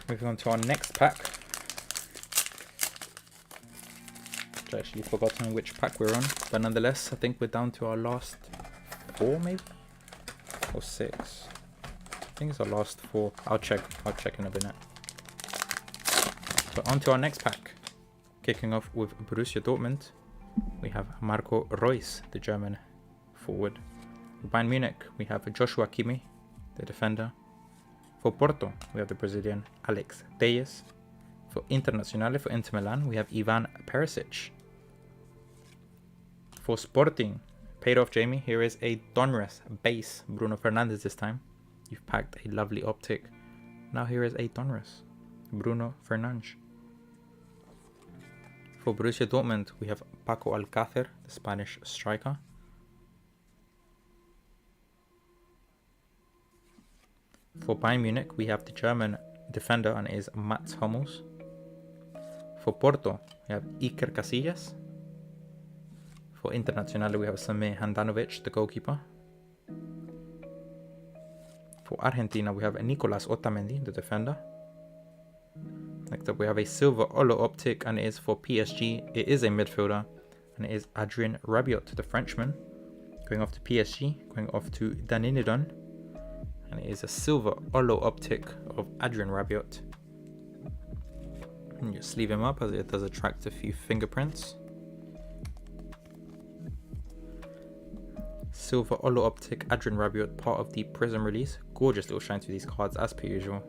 Moving on to our next pack. I've actually forgotten which pack we're on, but nonetheless, I think we're down to our last 4 maybe? Or 6. I think it's our last 4. I'll check in a minute. But on to our next pack. Kicking off with Borussia Dortmund, we have Marco Reus, the German forward. For Bayern Munich, we have Joshua Kimmich, the defender. For Porto, we have the Brazilian Alex Telles. For Internazionale, for Inter Milan, we have Ivan Perisic. For Sporting, paid off Jamie, here is a Donruss base, Bruno Fernandes this time. You've packed a lovely optic. Now here is a Donruss, Bruno Fernandes. For Borussia Dortmund, we have Paco Alcácer, the Spanish striker. For Bayern Munich, we have the German defender and it is Mats Hummels. For Porto, we have Iker Casillas. For Internazionale, we have Samir Handanovic, the goalkeeper. For Argentina, we have Nicolas Otamendi, the defender. Next up, we have a silver Olo optic, and it is for PSG. It is a midfielder, and it is Adrien Rabiot, the Frenchman. Going off to PSG, going off to Daninidon, and it is a silver Olo optic of Adrien Rabiot. And you sleeve him up as it does attract a few fingerprints. Silver Olo Optic Adrian Rabiot, part of the Prism release. Gorgeous little shine to these cards as per usual.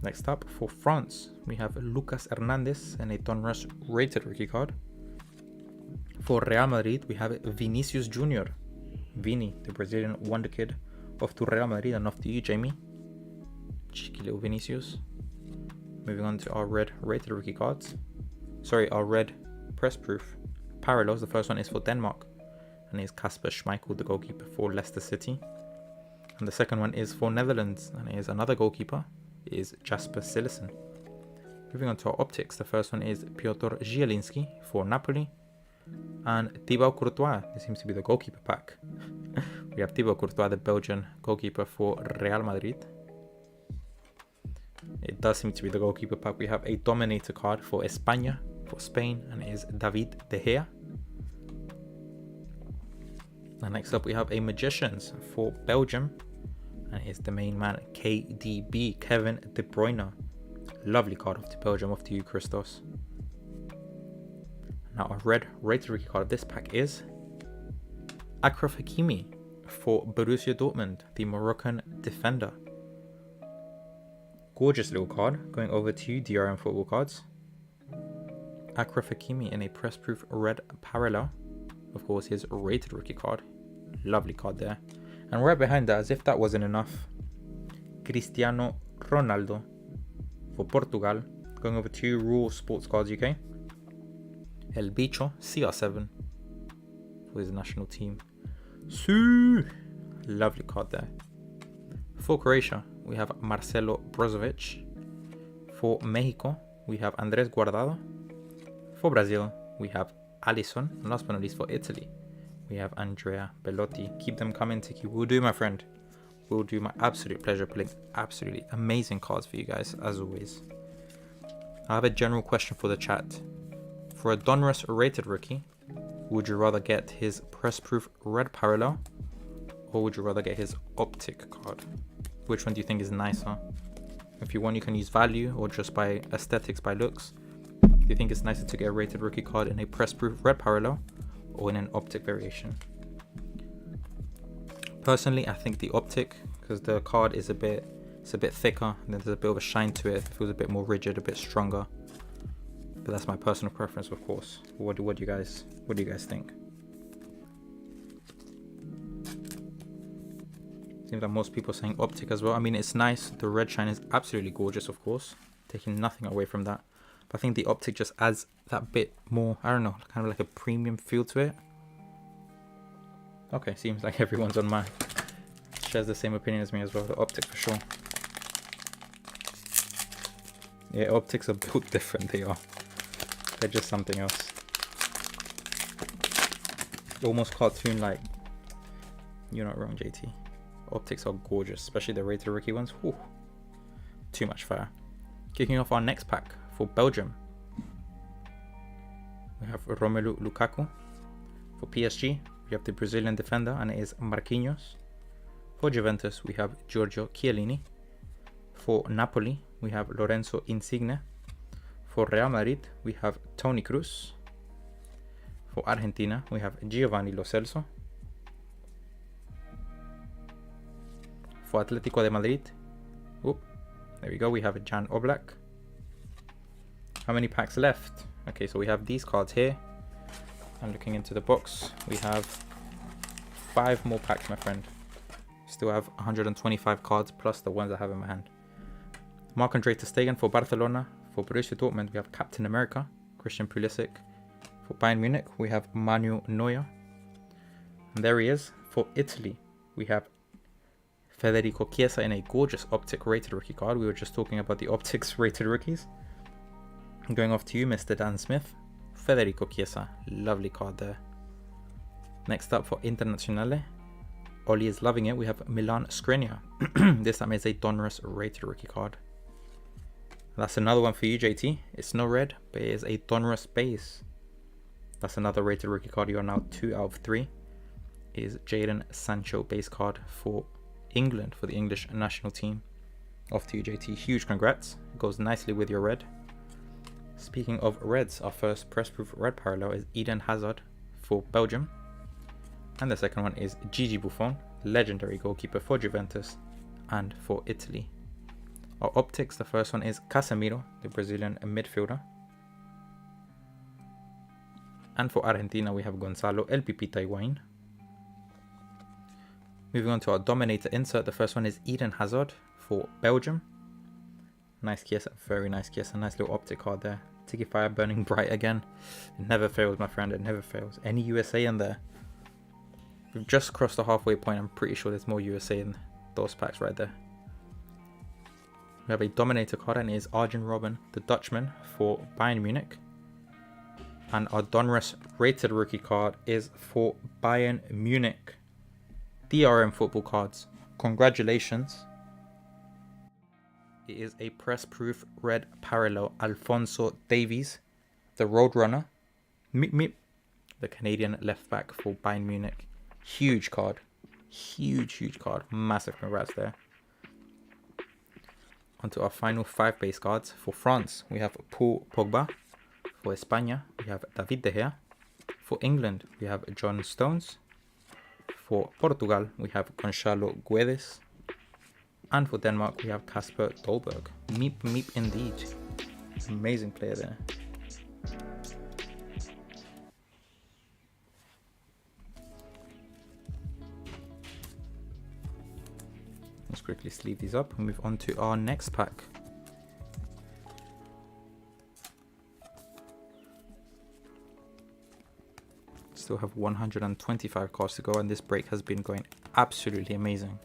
Next up, for France, we have Lucas Hernandez and a Donruss rated rookie card. For Real Madrid, we have Vinicius Jr. Vini, the Brazilian wonder kid, off to Real Madrid and off to you, Jamie. Cheeky little Vinicius. Moving on to our red rated rookie cards. Sorry, our red press proof parallels. The first one is for Denmark and is Kasper Schmeichel, the goalkeeper for Leicester City. And the second one is for Netherlands and is another goalkeeper, is Jasper Cillessen. Moving on to our optics, the first one is Piotr Zielinski for Napoli and Thibaut Courtois. This seems to be the goalkeeper pack. We have Thibaut Courtois, the Belgian goalkeeper for Real Madrid. It does seem to be the goalkeeper pack. We have a Dominator card for España, for Spain, and it is David De Gea. And next up we have a Magicians for Belgium, and it's the main man, KDB, Kevin De Bruyne. Lovely card off to Belgium, off to you, Christos. Now our red rated rookie card of this pack is Achraf Hakimi for Borussia Dortmund, the Moroccan defender. Gorgeous little card. Going over to you, DRM Football Cards. Achraf Hakimi in a press proof red parallel. Of course, his rated rookie card. Lovely card there. And right behind that, as if that wasn't enough, Cristiano Ronaldo for Portugal. Going over to Rule Sports Cards UK. El Bicho CR7 for his national team. Lovely card there. For Croatia, we have Marcelo Brozovic. For Mexico, we have Andres Guardado. For Brazil, we have Alisson. And last but not least, for Italy, we have Andrea Bellotti. Keep them coming, Tiki. Will do, my friend. Will do. My absolute pleasure pulling absolutely amazing cards for you guys, as always. I have a general question for the chat. For a Donruss rated rookie, would you rather get his press proof red parallel, or would you rather get his optic card? Which one do you think is nicer? If you want, you can use value or just by aesthetics, by looks. Do you think it's nicer to get a rated rookie card in a press proof red parallel or in an optic variation? Personally, I think the optic, because the card is a bit thicker and there's a bit of a shine to it. It feels a bit more rigid, a bit stronger. But that's my personal preference, of course. What do you guys think? Seems like most people are saying optic as well. I mean, it's nice. The red shine is absolutely gorgeous, of course. Taking nothing away from that. But I think the optic just adds that bit more, I don't know, kind of like a premium feel to it. Okay, seems like everyone's on my shares the same opinion as me as well. The optic for sure. Yeah, optics are built different, they are. They're just something else. Almost cartoon-like. You're not wrong, JT. Optics are gorgeous, especially the rated rookie ones. Whew. Too much fire. Kicking off our next pack for Belgium, we have Romelu Lukaku. For PSG, we have the Brazilian defender, and it is Marquinhos. For Juventus, we have Giorgio Chiellini. For Napoli, we have Lorenzo Insigne. For Real Madrid, we have Toni Kroos. For Argentina, we have Giovanni Lo Celso. For Atletico de Madrid, there we go, we have Jan Oblak. How many packs left? Okay, so we have these cards here. I'm looking into the box. We have 5 more packs, my friend. Still have 125 cards plus the ones I have in my hand. Marc-Andre ter Stegen for Barcelona. For Borussia Dortmund, we have Captain America, Christian Pulisic. For Bayern Munich, we have Manuel Neuer. And there he is. For Italy, we have Federico Chiesa in a gorgeous optic rated rookie card. We were just talking about the optics rated rookies. Going off to you, Mr. Dan Smith. Federico Chiesa, lovely card there. Next up for Internazionale, Oli is loving it. We have Milan Skriniar. This time is a Donruss rated rookie card. That's another one for you, JT. It's no red, but it is a Donruss base. That's another rated rookie card. You are now 2 out of 3. It is Jadon Sancho base card for England, for the English national team. Off to you, JT. Huge congrats. Goes nicely with your red. Speaking of reds, our first press proof red parallel is Eden Hazard for Belgium. And the second one is Gigi Buffon, legendary goalkeeper for Juventus and for Italy. Our optics, the first one is Casemiro, the Brazilian midfielder. And for Argentina, we have Gonzalo El Pipita Higuain. Moving on to our Dominator insert, the first one is Eden Hazard for Belgium. Nice Kiesa, very nice Kiesa, nice little optic card there. Tiki Fire burning bright again. It never fails, my friend, it never fails. Any USA in there? We've just crossed the halfway point. I'm pretty sure there's more USA in those packs right there. We have a Dominator card and it is Arjen Robben, the Dutchman for Bayern Munich. And our Donruss rated rookie card is for Bayern Munich. DRM football cards. Congratulations. It is a press proof red parallel Alphonso Davies, the Roadrunner. Meep meep. The Canadian left back for Bayern Munich. Huge card. Huge card. Massive congrats there. Onto our final 5 base cards. For France, we have Paul Pogba. For España, we have David De Gea. For England, we have John Stones. For Portugal, we have Gonçalo Guedes. And for Denmark, we have Kasper Dolberg. Meep meep indeed. Amazing player there. Let's quickly sleeve these up and move on to our next pack. Still have 125 cards to go, and this break has been going absolutely amazing.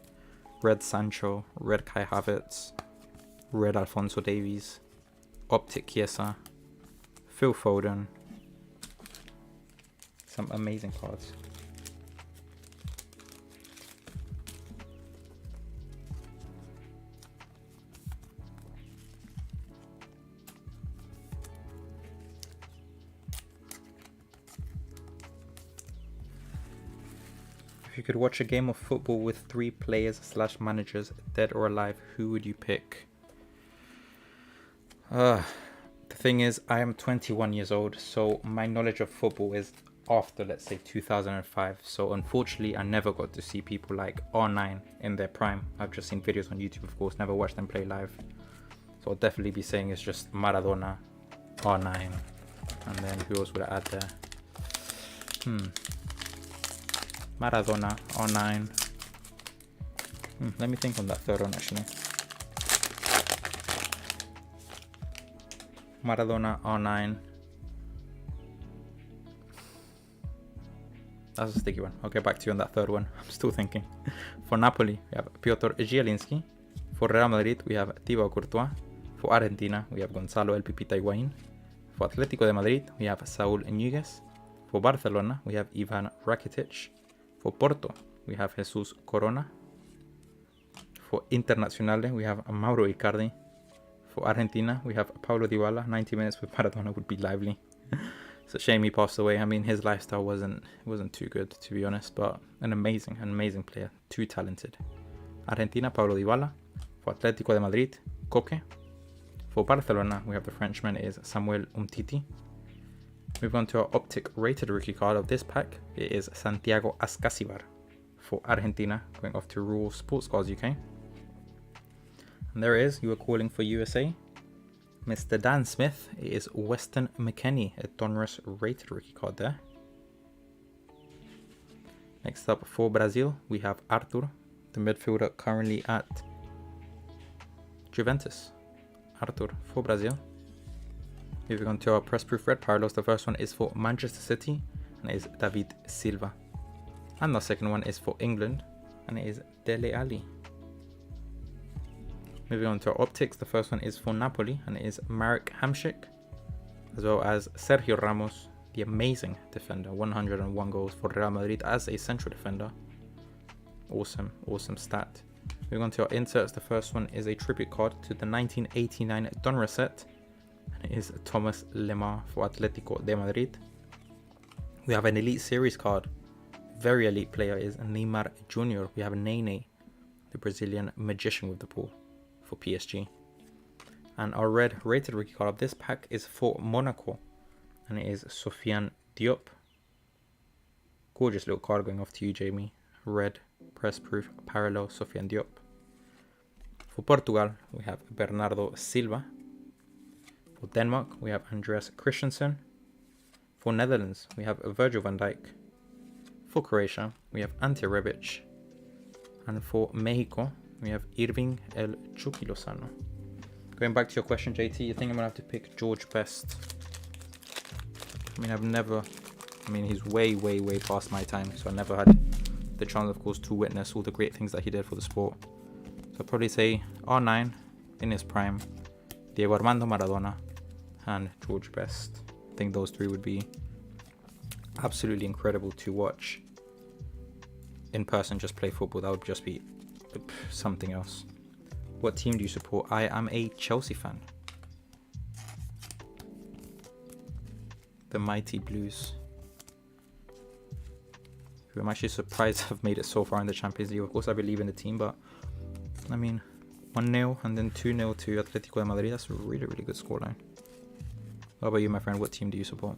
Red Sancho, red Kai Havertz, red Alphonso Davies, optic Chiesa, Phil Foden. Some amazing cards. If you could watch a game of football with 3 players / managers, dead or alive, who would you pick? The thing is, I am 21 years old, so my knowledge of football is after, let's say, 2005. So unfortunately, I never got to see people like R9 in their prime. I've just seen videos on YouTube, of course, never watched them play live. So I'll definitely be saying it's just Maradona, R9, and then who else would I add there? Maradona, R9. Let me think on that third one actually. Maradona, R9. That's a sticky one. I'll get back to you on that third one. I'm still thinking. For Napoli, we have Piotr Zielinski. For Real Madrid, we have Thibaut Courtois. For Argentina, we have Gonzalo El Pipita Higuain. For Atlético de Madrid, we have Saúl Ñíguez. For Barcelona, we have Ivan Rakitic. For Porto, we have Jesus Corona. For Internazionale, we have Mauro Icardi. For Argentina, we have Paulo Dybala. 90 minutes with Maradona would be lively. It's a shame he passed away. I mean, his lifestyle wasn't too good, to be honest, but an amazing player. Too talented. Argentina, Paulo Dybala. For Atlético de Madrid, Coque. For Barcelona, we have the Frenchman is Samuel Umtiti. Moving on to our optic rated rookie card of this pack, it is Santiago Ascasibar for Argentina, going off to Raw Sports Cards UK. And there it is, you were calling for USA. Mr. Dan Smith, it is Weston McKennie, a Donruss rated rookie card there. Next up for Brazil, we have Arthur, the midfielder currently at Juventus. Arthur for Brazil. Moving on to our press proof red parallels, the first one is for Manchester City and it is David Silva. And the second one is for England and it is Dele Alli. Moving on to our optics, the first one is for Napoli and it is Marek Hamšík, as well as Sergio Ramos, the amazing defender, 101 goals for Real Madrid as a central defender. Awesome stat. Moving on to our inserts, the first one is a tribute card to the 1989 Donruss set. And it is Thomas Lemar for Atlético de Madrid. We have an Elite Series card. Very elite player is Neymar Jr. We have Nene, the Brazilian magician with the ball, for PSG. And our red rated rookie card of this pack is for Monaco, and it is Sofiane Diop. Gorgeous little card going off to you, Jamie. Red, press proof, parallel, Sofiane Diop. For Portugal, we have Bernardo Silva. For Denmark, we have Andreas Christensen. For Netherlands, we have Virgil van Dijk. For Croatia, we have Ante Rebic. And for Mexico, we have Irving El Chucky Lozano. Going back to your question, JT, you think I'm going to have to pick George Best? I mean, he's way past my time, so I never had the chance, of course, to witness all the great things that he did for the sport. So I'd probably say R9 in his prime, Diego Armando Maradona, and George Best. I think those three would be absolutely incredible to watch in person, just play football. That would just be something else. What team do you support? I am a Chelsea fan. The Mighty Blues. Who I'm actually surprised have made it so far in the Champions League. Of course, I believe in the team, but I mean, 1-0 and then 2-0 to Atletico de Madrid. That's a really good scoreline. What about you, my friend? What team do you support?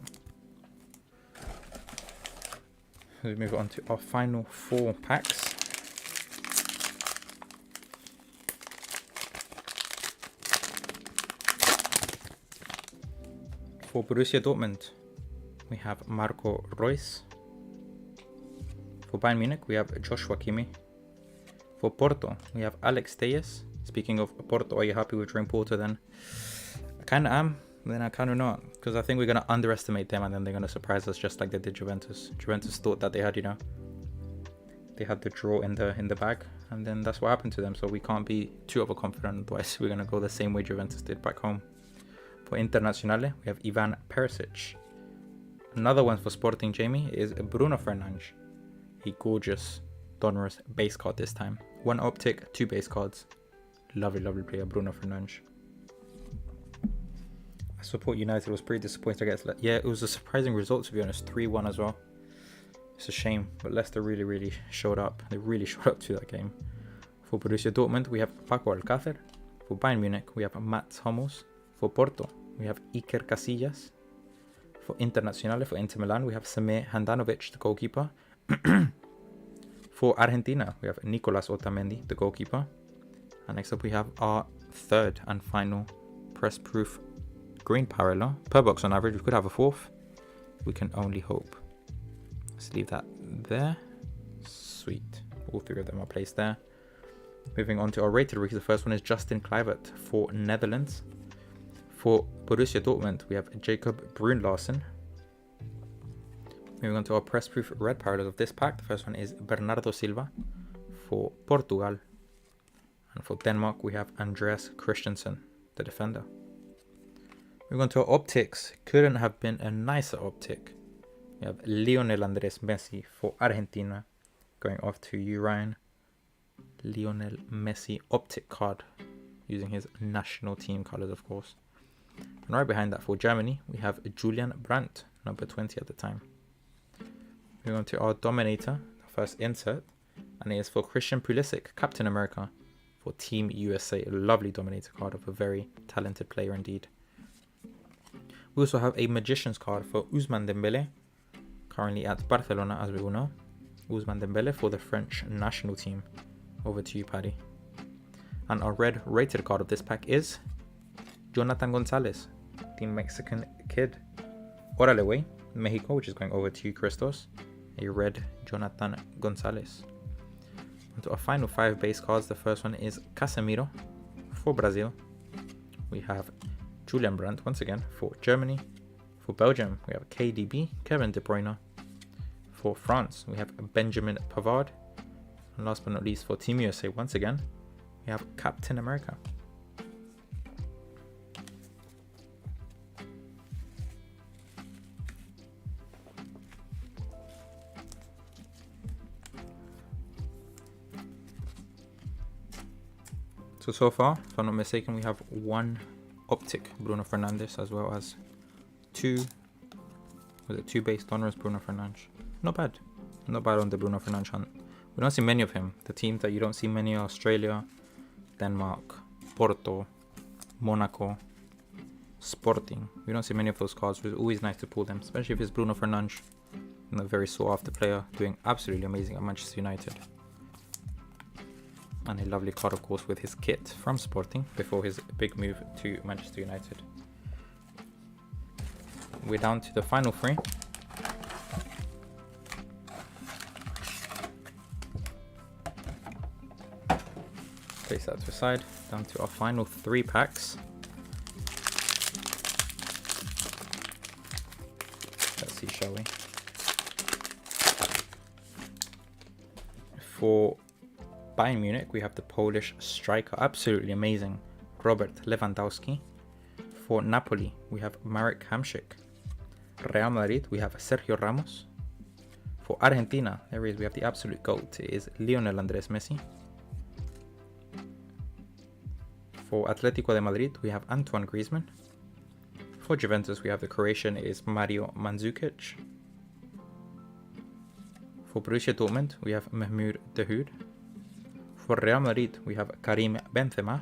Let's move on to our final 4 packs. For Borussia Dortmund, we have Marco Reus. For Bayern Munich, we have Joshua Kimmich. For Porto, we have Alex Telles. Speaking of Porto, are you happy with Drink Porto then? I kind of am, then I kind of not. Because I think we're going to underestimate them and then they're going to surprise us just like they did Juventus. Juventus thought that they had, they had the draw in the bag. And then that's what happened to them. So we can't be too overconfident. Otherwise, we're going to go the same way Juventus did back home. For Internazionale, we have Ivan Perisic. Another one for Sporting, Jamie, is Bruno Fernandes. A gorgeous Donruss base card this time. 1 optic, 2 base cards. Lovely player, Bruno Fernandes. I support United. Was pretty disappointed. I guess. Yeah, it was a surprising result, to be honest. 3-1 as well. It's a shame, but Leicester really showed up. They really showed up to that game. For Borussia Dortmund, we have Paco Alcácer. For Bayern Munich, we have Mats Hummels. For Porto, we have Iker Casillas. For Internazionale, for Inter Milan, we have Semir Handanovic, the goalkeeper. For Argentina, we have Nicolas Otamendi, the goalkeeper. And next up, we have our 3rd and final press-proof green parallel. Per box on average, we could have a 4th. We can only hope. Let's leave that there. Sweet. All 3 of them are placed there. Moving on to our rated rookies. The first one is Justin Kluivert for Netherlands. For Borussia Dortmund, we have Jacob Brun-Larsen. Moving on to our press-proof red parallels of this pack. The first one is Bernardo Silva for Portugal. And for Denmark, we have Andreas Christensen, the defender. Moving on to our optics. Couldn't have been a nicer optic. We have Lionel Andres Messi for Argentina. Going off to you, Ryan. Lionel Messi optic card. Using his national team colors, of course. And right behind that for Germany, we have Julian Brandt, number 20 at the time. Moving on to our Dominator, the first insert. And it is for Christian Pulisic, Captain America, for Team USA. A lovely Dominator card of a very talented player indeed. We also have a Magician's card for Ousmane Dembele, currently at Barcelona, as we all know. Ousmane Dembele for the French national team. Over to you, Paddy. And our red rated card of this pack is Jonathan Gonzalez, the Mexican kid. Órale, wey, Mexico, which is going over to you, Christos. A red Jonathan Gonzalez. On to our final 5 base cards. The first one is Casemiro for Brazil. We have Julian Brandt once again for Germany. For Belgium, we have KDB, Kevin De Bruyne. For France, we have Benjamin Pavard. And last but not least, for Team USA, once again, we have Captain America. So far, if I'm not mistaken, we have 1 optic Bruno Fernandes as well as 2 base Donruss Bruno Fernandes. Not bad on the Bruno Fernandes hunt. We don't see many of him. The teams that you don't see many are Australia, Denmark, Porto, Monaco, Sporting. We don't see many of those cards, but it's always nice to pull them, especially if it's Bruno Fernandes, and a very sought after player doing absolutely amazing at Manchester United. And a lovely card, of course, with his kit from Sporting before his big move to Manchester United. We're down to the final three. Place that to the side. Down to our final 3 packs. Let's see, shall we? For Bayern Munich, we have the Polish striker, absolutely amazing, Robert Lewandowski. For Napoli, we have Marek Hamšík. Real Madrid, we have Sergio Ramos. For Argentina, there is, we have the absolute GOAT, it is Lionel Andrés Messi. For Atletico de Madrid, we have Antoine Griezmann. For Juventus, we have the Croatian, it is Mario Mandzukic. For Borussia Dortmund, we have Mehmood Dahoud. For Real Madrid, we have Karim Benzema.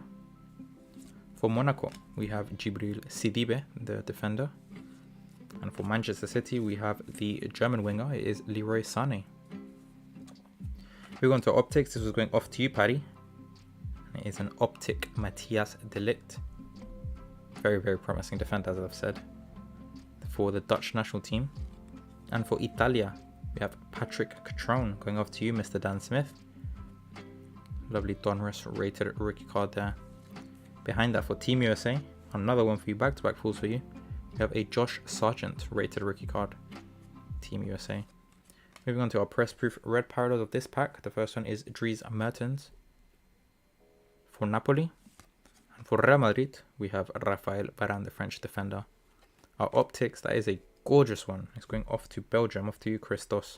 For Monaco, we have Djibril Sidibe, the defender. And for Manchester City, we have the German winger, it is Leroy Sané. We're going to optics. This was going off to you, Paddy. It is an optic Matthias de Ligt. Very, very promising defender, as I've said. For the Dutch national team. And for Italia, we have Patrick Catrone going off to you, Mr. Dan Smith. Lovely Donruss rated rookie card there. Behind that for Team USA, another one for you, back-to-back pulls for you. We have a Josh Sargent rated rookie card. Team USA. Moving on to our press proof red parallels of this pack. The first one is Dries Mertens for Napoli. And for Real Madrid, we have Raphael Varane, the French defender. Our optics, that is a gorgeous one. It's going off to Belgium, off to you, Christos.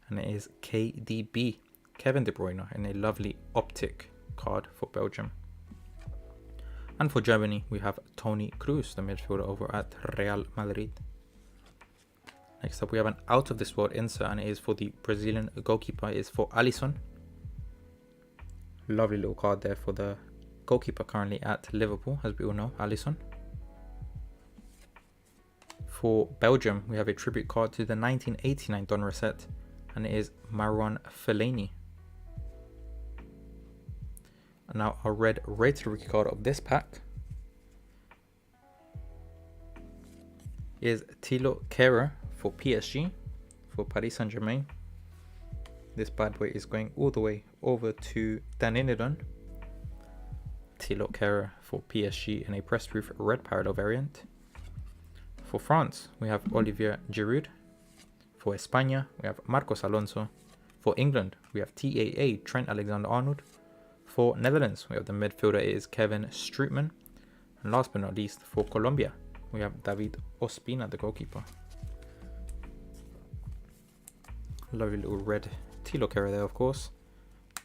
And it is KDB, Kevin De Bruyne, in a lovely optic card for Belgium. And for Germany, we have Toni Kroos, the midfielder over at Real Madrid. Next up, we have an out of this world insert, and it is for the Brazilian goalkeeper. It is for Alisson. Lovely little card there for the goalkeeper currently at Liverpool, as we all know, Alisson. For Belgium, we have a tribute card to the 1989 Donruss set, and it is Marouane Fellaini. And now our red rated rookie card of this pack is Thilo Kehrer for PSG, for Paris Saint-Germain. This bad boy is going all the way over to Danilidon. Thilo Kehrer for PSG in a press proof red parallel variant. For France, we have Olivier Giroud. For España, we have Marcos Alonso. For England, we have TAA Trent Alexander-Arnold. For Netherlands, we have the midfielder is Kevin Strootman. And last but not least, for Colombia, we have David Ospina, the goalkeeper. Lovely little red Thilo Kehrer there, of course.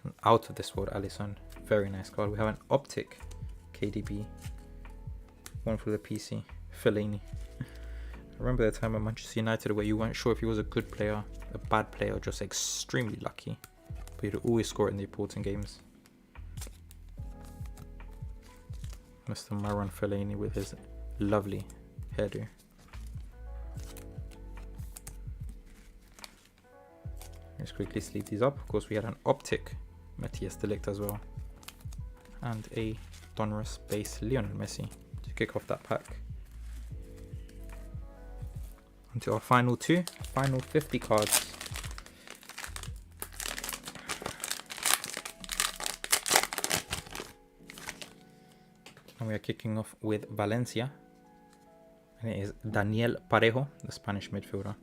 And out of this world, Alisson. Very nice card. We have an optic KDB. One for the PC. Fellaini. I remember the time at Manchester United where you weren't sure if he was a good player, a bad player, or just extremely lucky. But he'd always score in the important games. Mr. Marouane Fellaini with his lovely hairdo. Let's quickly sleeve these up. Of course, we had an optic Matthias de Ligt as well. And a Donruss base Lionel Messi to kick off that pack. Onto our final 50 cards. And we are kicking off with Valencia. And it is Daniel Parejo, the Spanish midfielder.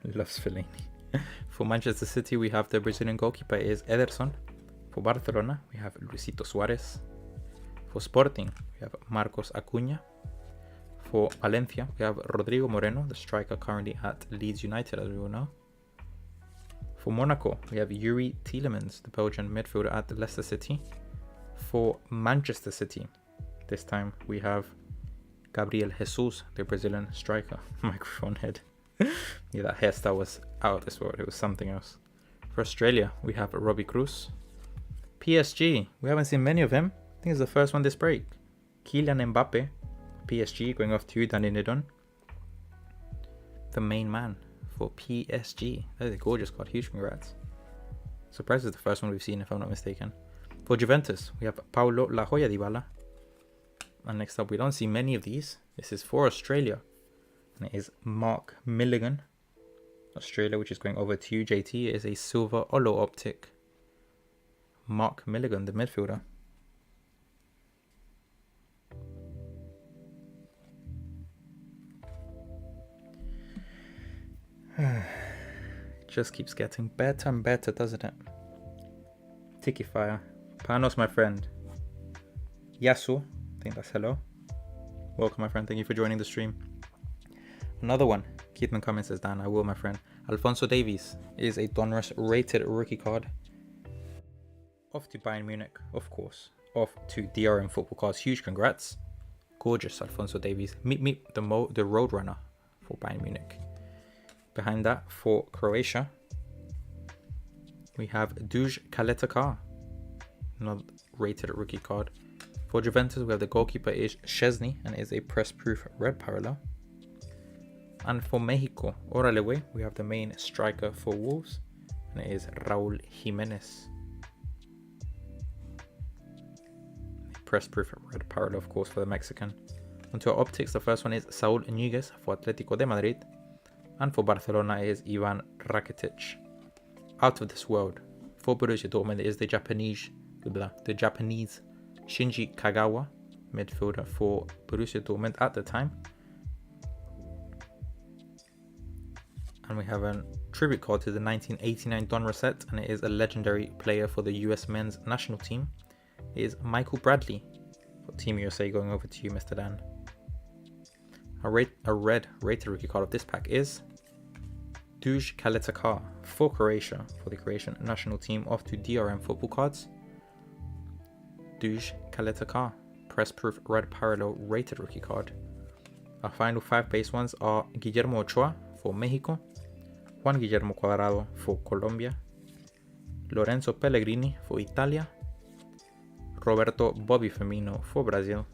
Loves Fellaini. For Manchester City, we have the Brazilian goalkeeper is Ederson. For Barcelona, we have Luisito Suarez. For Sporting, we have Marcos Acuna. For Valencia, we have Rodrigo Moreno, the striker currently at Leeds United, as we all know. For Monaco, we have Yuri Tielemans, the Belgian midfielder at Leicester City. For Manchester City, this time we have Gabriel Jesus, the Brazilian striker. Microphone head. Yeah, that hairstyle was out of this world. It was something else. For Australia, we have Robbie Cruz. PSG, we haven't seen many of him. I think it's the first one this break. Kylian Mbappe, PSG, going off to Danilidon. The main man for PSG. That is a gorgeous card. Huge congrats. Surprised it's the first one we've seen, if I'm not mistaken. For Juventus, we have Paulo La Joya Dybala. And next up, we don't see many of these. This is for Australia. And it is Mark Milligan. Australia, which is going over to JT. It is a silver Olo Optic. Mark Milligan, the midfielder. Just keeps getting better and better, doesn't it? Tiki Fire. Panos, my friend. Yasu. I think that's hello. Welcome, my friend. Thank you for joining the stream. Another one. Keithman Cummins says, Dan, I will, my friend. Alphonso Davies is a Donruss rated rookie card. Off to Bayern Munich, of course. Off to DRM Football Cards. Huge congrats. Gorgeous Alphonso Davies. Meet the Roadrunner for Bayern Munich. Behind that, for Croatia, we have Duj Kaletaka, another rated rookie card. For Juventus, we have the goalkeeper is Szczesny and is a press-proof red parallel. And for Mexico, Oralewe, we have the main striker for Wolves, and it is Raúl Jiménez. Press-proof red parallel, of course, for the Mexican. Onto our optics, the first one is Saúl Ñíguez for Atlético de Madrid. And for Barcelona is Ivan Rakitic. Out of this world. For Borussia Dortmund is the Japanese Shinji Kagawa, midfielder for Borussia Dortmund at the time. And we have a tribute card to the 1989 Donruss set, and it is a legendary player for the US men's national team. It is Michael Bradley for Team USA, going over to you, Mr. Dan. A red rated rookie card of this pack is Duj Kaletaka for Croatia, for the Croatian national team, off to DRM Football Cards. Duj Kaletaka, press-proof red parallel rated rookie card. Our final 5 base ones are Guillermo Ochoa for Mexico, Juan Guillermo Cuadrado for Colombia, Lorenzo Pellegrini for Italia, Roberto Bobby Firmino for Brazil,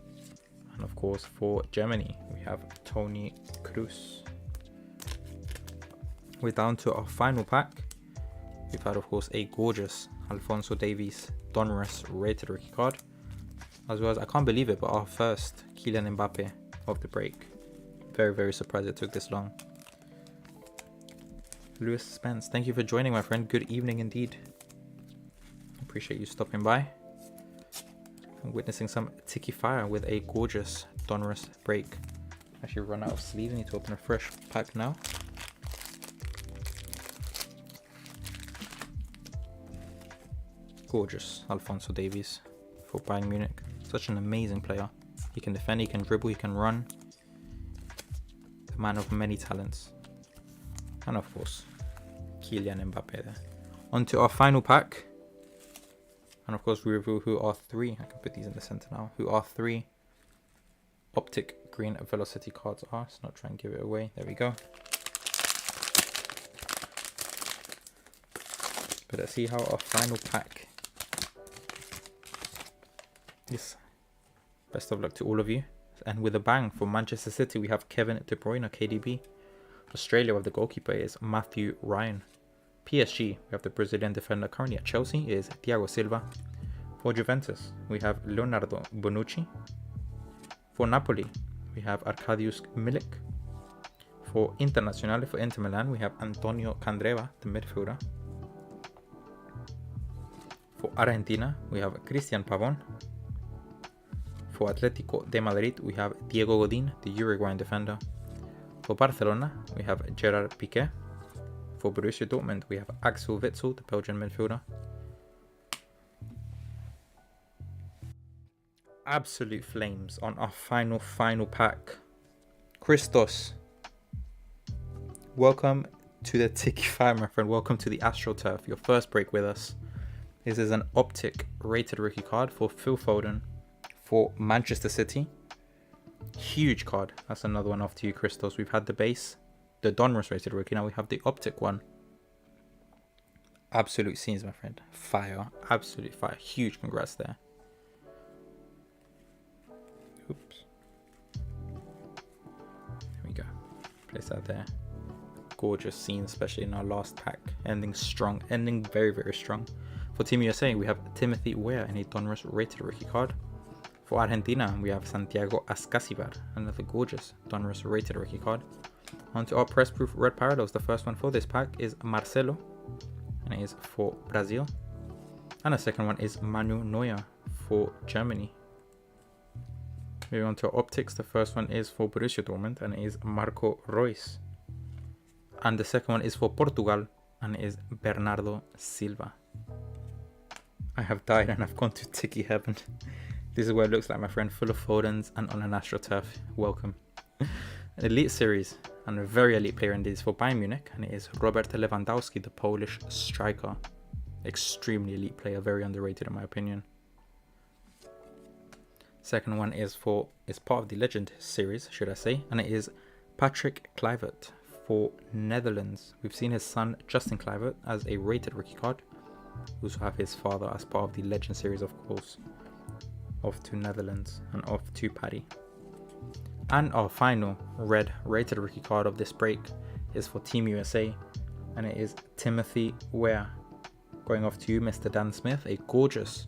and of course for Germany we have Toni Kroos. We're down to our final pack. We've had, of course, a gorgeous Alphonso Davies Donruss rated rookie card, as well as, I can't believe it, but our first Kylian Mbappe of the break. Very, very surprised it took this long. Lewis Spence, thank you for joining, my friend. Good evening indeed. Appreciate you stopping by and witnessing some Tiki Fire with a gorgeous Donruss break. Actually run out of sleeves, need to open a fresh pack now. Gorgeous Alphonso Davies for Bayern Munich. Such an amazing player. He can defend, he can dribble, he can run. The man of many talents. And of course, Kylian Mbappe there. On to our final pack. And of course, we reveal who our 3, I can put these in the center now, who our 3 Optic Green Velocity cards are. Let's not try and give it away. There we go. But let's see how our final pack is. Best of luck to all of you. And with a bang, for Manchester City, we have Kevin De Bruyne, KDB. Australia, where the goalkeeper is Matthew Ryan. PSG, we have the Brazilian defender currently at Chelsea, is Thiago Silva. For Juventus, we have Leonardo Bonucci. For Napoli, we have Arkadiusz Milik. For Internazionale, for Inter Milan, we have Antonio Candreva, the midfielder. For Argentina, we have Cristian Pavón. For Atlético de Madrid, we have Diego Godín, the Uruguayan defender. For Barcelona, we have Gerard Piqué. For Borussia Dortmund, we have Axel Witsel, the Belgian midfielder. Absolute flames on our final pack. Christos, welcome to the Tiki Fire, my friend. Welcome to the AstroTurf, your first break with us. This is an Optic rated rookie card for Phil Foden for Manchester City. Huge card. That's another one off to you, Christos. We've had the base, the Donruss rated rookie. Now we have the Optic one. Absolute scenes, my friend. Fire. Absolute fire. Huge congrats there. Place that there. Gorgeous scene, especially in our last pack. Ending strong. Ending very, very strong. For Team USA, we have Timothy Weah in a Donruss rated rookie card. For Argentina, we have Santiago Ascasibar, another gorgeous Donruss rated rookie card. Onto our press proof red parallels. The first one for this pack is Marcelo, and it is for Brazil. And the second one is Manu Neuer for Germany. Moving on to our optics, the first one is for Borussia Dortmund, and it is Marco Reus. And the second one is for Portugal, and it is Bernardo Silva. I have died and I've gone to Tiki heaven. This is what it looks like, my friend, full of Fodens and on an AstroTurf. Welcome. An elite series and a very elite player indeed for Bayern Munich, and it is Robert Lewandowski, the Polish striker. Extremely elite player, very underrated in my opinion. Second one is part of the Legend series, should I say, and it is Patrick Kluivert for Netherlands. We've seen his son Justin Kluivert as a rated rookie card. We also have his father as part of the Legend series, of course. Off to Netherlands and off to Paddy. And our final red rated rookie card of this break is for Team USA, and it is Timothy Weah. Going off to you, Mr. Dan Smith, a gorgeous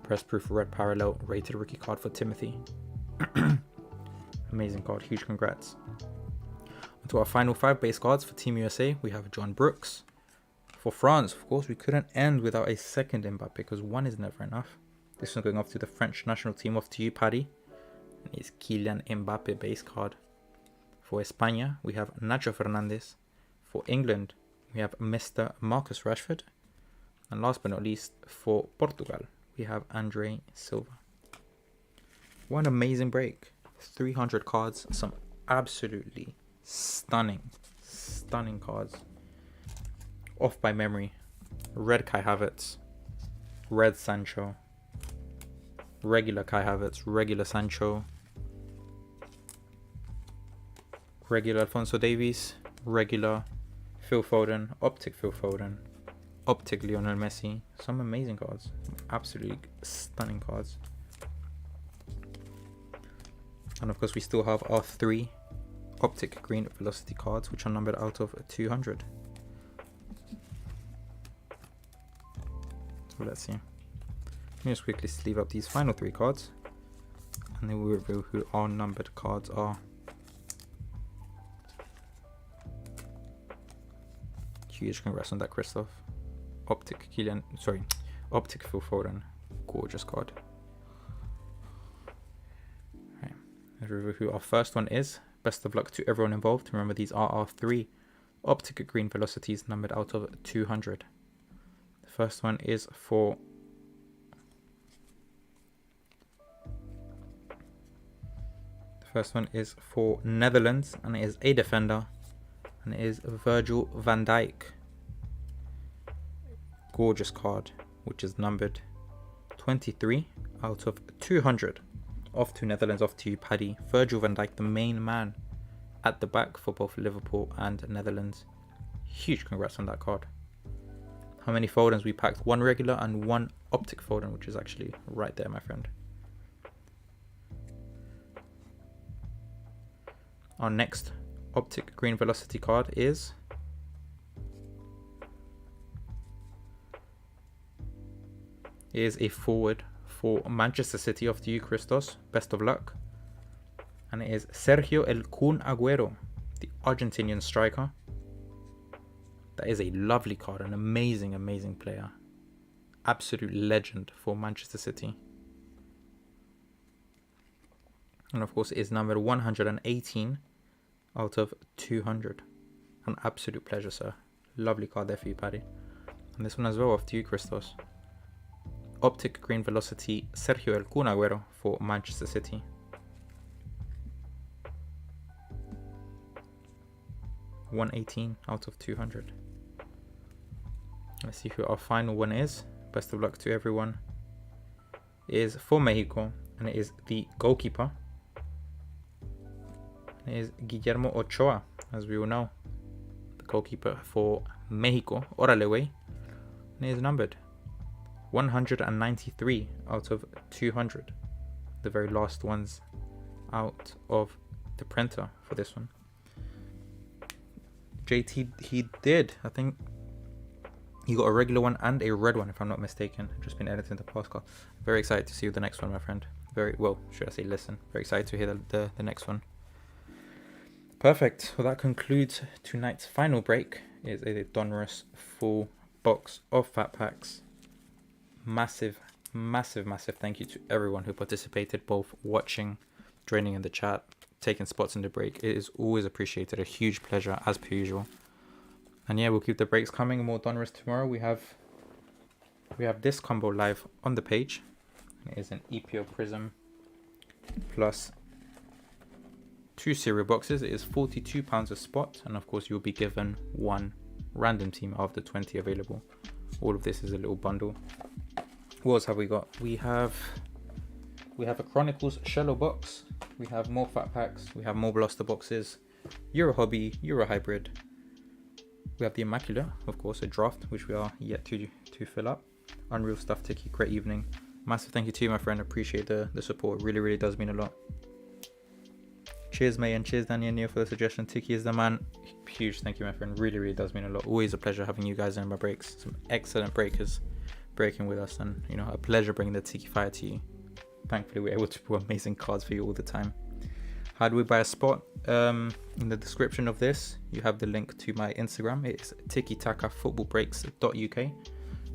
press proof red parallel rated rookie card for Timothy. Amazing card, huge congrats. To our final 5 base cards for Team USA, we have John Brooks. For France, of course, we couldn't end without a second Mbappe because one is never enough. This one going off to the French national team, off to you, Paddy. And it's Kylian Mbappe base card. For España, we have Nacho Fernandez. For England, we have Mr. Marcus Rashford. And last but not least, for Portugal, we have Andre Silva. What an amazing break. 300 cards, some absolutely stunning cards. Off by memory. Red Kai Havertz. Red Sancho. Regular Kai Havertz. Regular Sancho. Regular Alphonso Davies. Regular Phil Foden. Optic Phil Foden. Optic Lionel Messi. Some amazing cards. Absolutely stunning cards. And of course we still have our 3 Optic Green Velocity cards, which are numbered out of 200. So let's see. Let me just quickly sleeve up these final 3 cards, and then we'll reveal who our numbered cards are. Huge congrats on that, Christoph. Optic Phil Foden. Gorgeous card. Right. Let's reveal who our first one is. Best of luck to everyone involved. Remember, these are our 3 Optic Green Velocities numbered out of 200. The first one is for Netherlands, and it is a defender, and it is Virgil van Dijk. Gorgeous card, which is numbered 23 out of 200. Off to Netherlands, off to you, Paddy. Virgil van Dijk, the main man at the back for both Liverpool and Netherlands. Huge congrats on that card. How many Fodens we packed? 1 regular and 1 Optic Foden, which is actually right there, my friend. Our next Optic Green Velocity card is a forward for Manchester City. Off to you, Christos. Best of luck. And it is Sergio El Kun Agüero, the Argentinian striker. That is a lovely card, an amazing player. Absolute legend for Manchester City. And of course it is numbered 118 out of 200. An absolute pleasure, sir. Lovely card there for you, Paddy. And this one as well, off to you, Christos. Optic Green Velocity Sergio El Kun Agüero for Manchester City. $118 out of 200. Let's see who our final one is. Best of luck to everyone. It is for Mexico, and it is the goalkeeper. It is Guillermo Ochoa, as we all know. The goalkeeper for Mexico, Órale Wey. And it is numbered 193 out of 200. The very last ones out of the printer for this one. JT, he did. I think he got a regular one and a red one, if I'm not mistaken. I've just been editing the podcast. Very excited to see the next one, my friend. Very well, should I say listen. Very excited to hear the next one. Perfect. Well, that concludes tonight's final break. It's a Donruss full box of fat packs. Massive thank you to everyone who participated, both watching, joining in the chat, taking spots in the break. It is always appreciated. A huge pleasure as per usual. And yeah, we'll keep the breaks coming. More Donruss tomorrow. We have this combo live on the page. It is an EPO Prism plus 2 cereal boxes. It is £42 a spot, and of course you'll be given 1 random team of the 20 available. All of this is a little bundle. What else have we got? We have a Chronicles Shello box. We have more fat packs. We have more Blaster boxes. Euro Hobby, Euro Hybrid. We have the Immaculate, of course, a draft, which we are yet to fill up. Unreal Stuff Tiki, great evening. Massive thank you to you, my friend. Appreciate the support. Really does mean a lot. Cheers, May, and cheers, Danny and Neil, for the suggestion. Tiki is the man. Huge thank you, my friend. Really does mean a lot. Always a pleasure having you guys in my breaks. Some excellent breakers breaking with us, and you know, a pleasure bringing the Tiki Fire to you. Thankfully, we're able to pull amazing cards for you all the time. How do we buy a spot? In the description of this, you have the link to my Instagram. It's Tiki Taka Football Breaks.uk.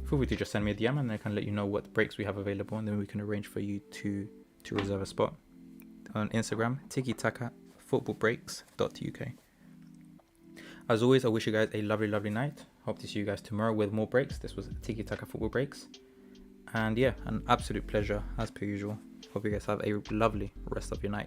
Feel free to just send me a DM, and I can let you know what breaks we have available, and then we can arrange for you to reserve a spot. On Instagram, Tiki Taka Football Breaks.uk. As always, I wish you guys a lovely night. Hope to see you guys tomorrow with more breaks. This was Tiki Taka Football Breaks. And yeah, an absolute pleasure as per usual. Hope you guys have a lovely rest of your night.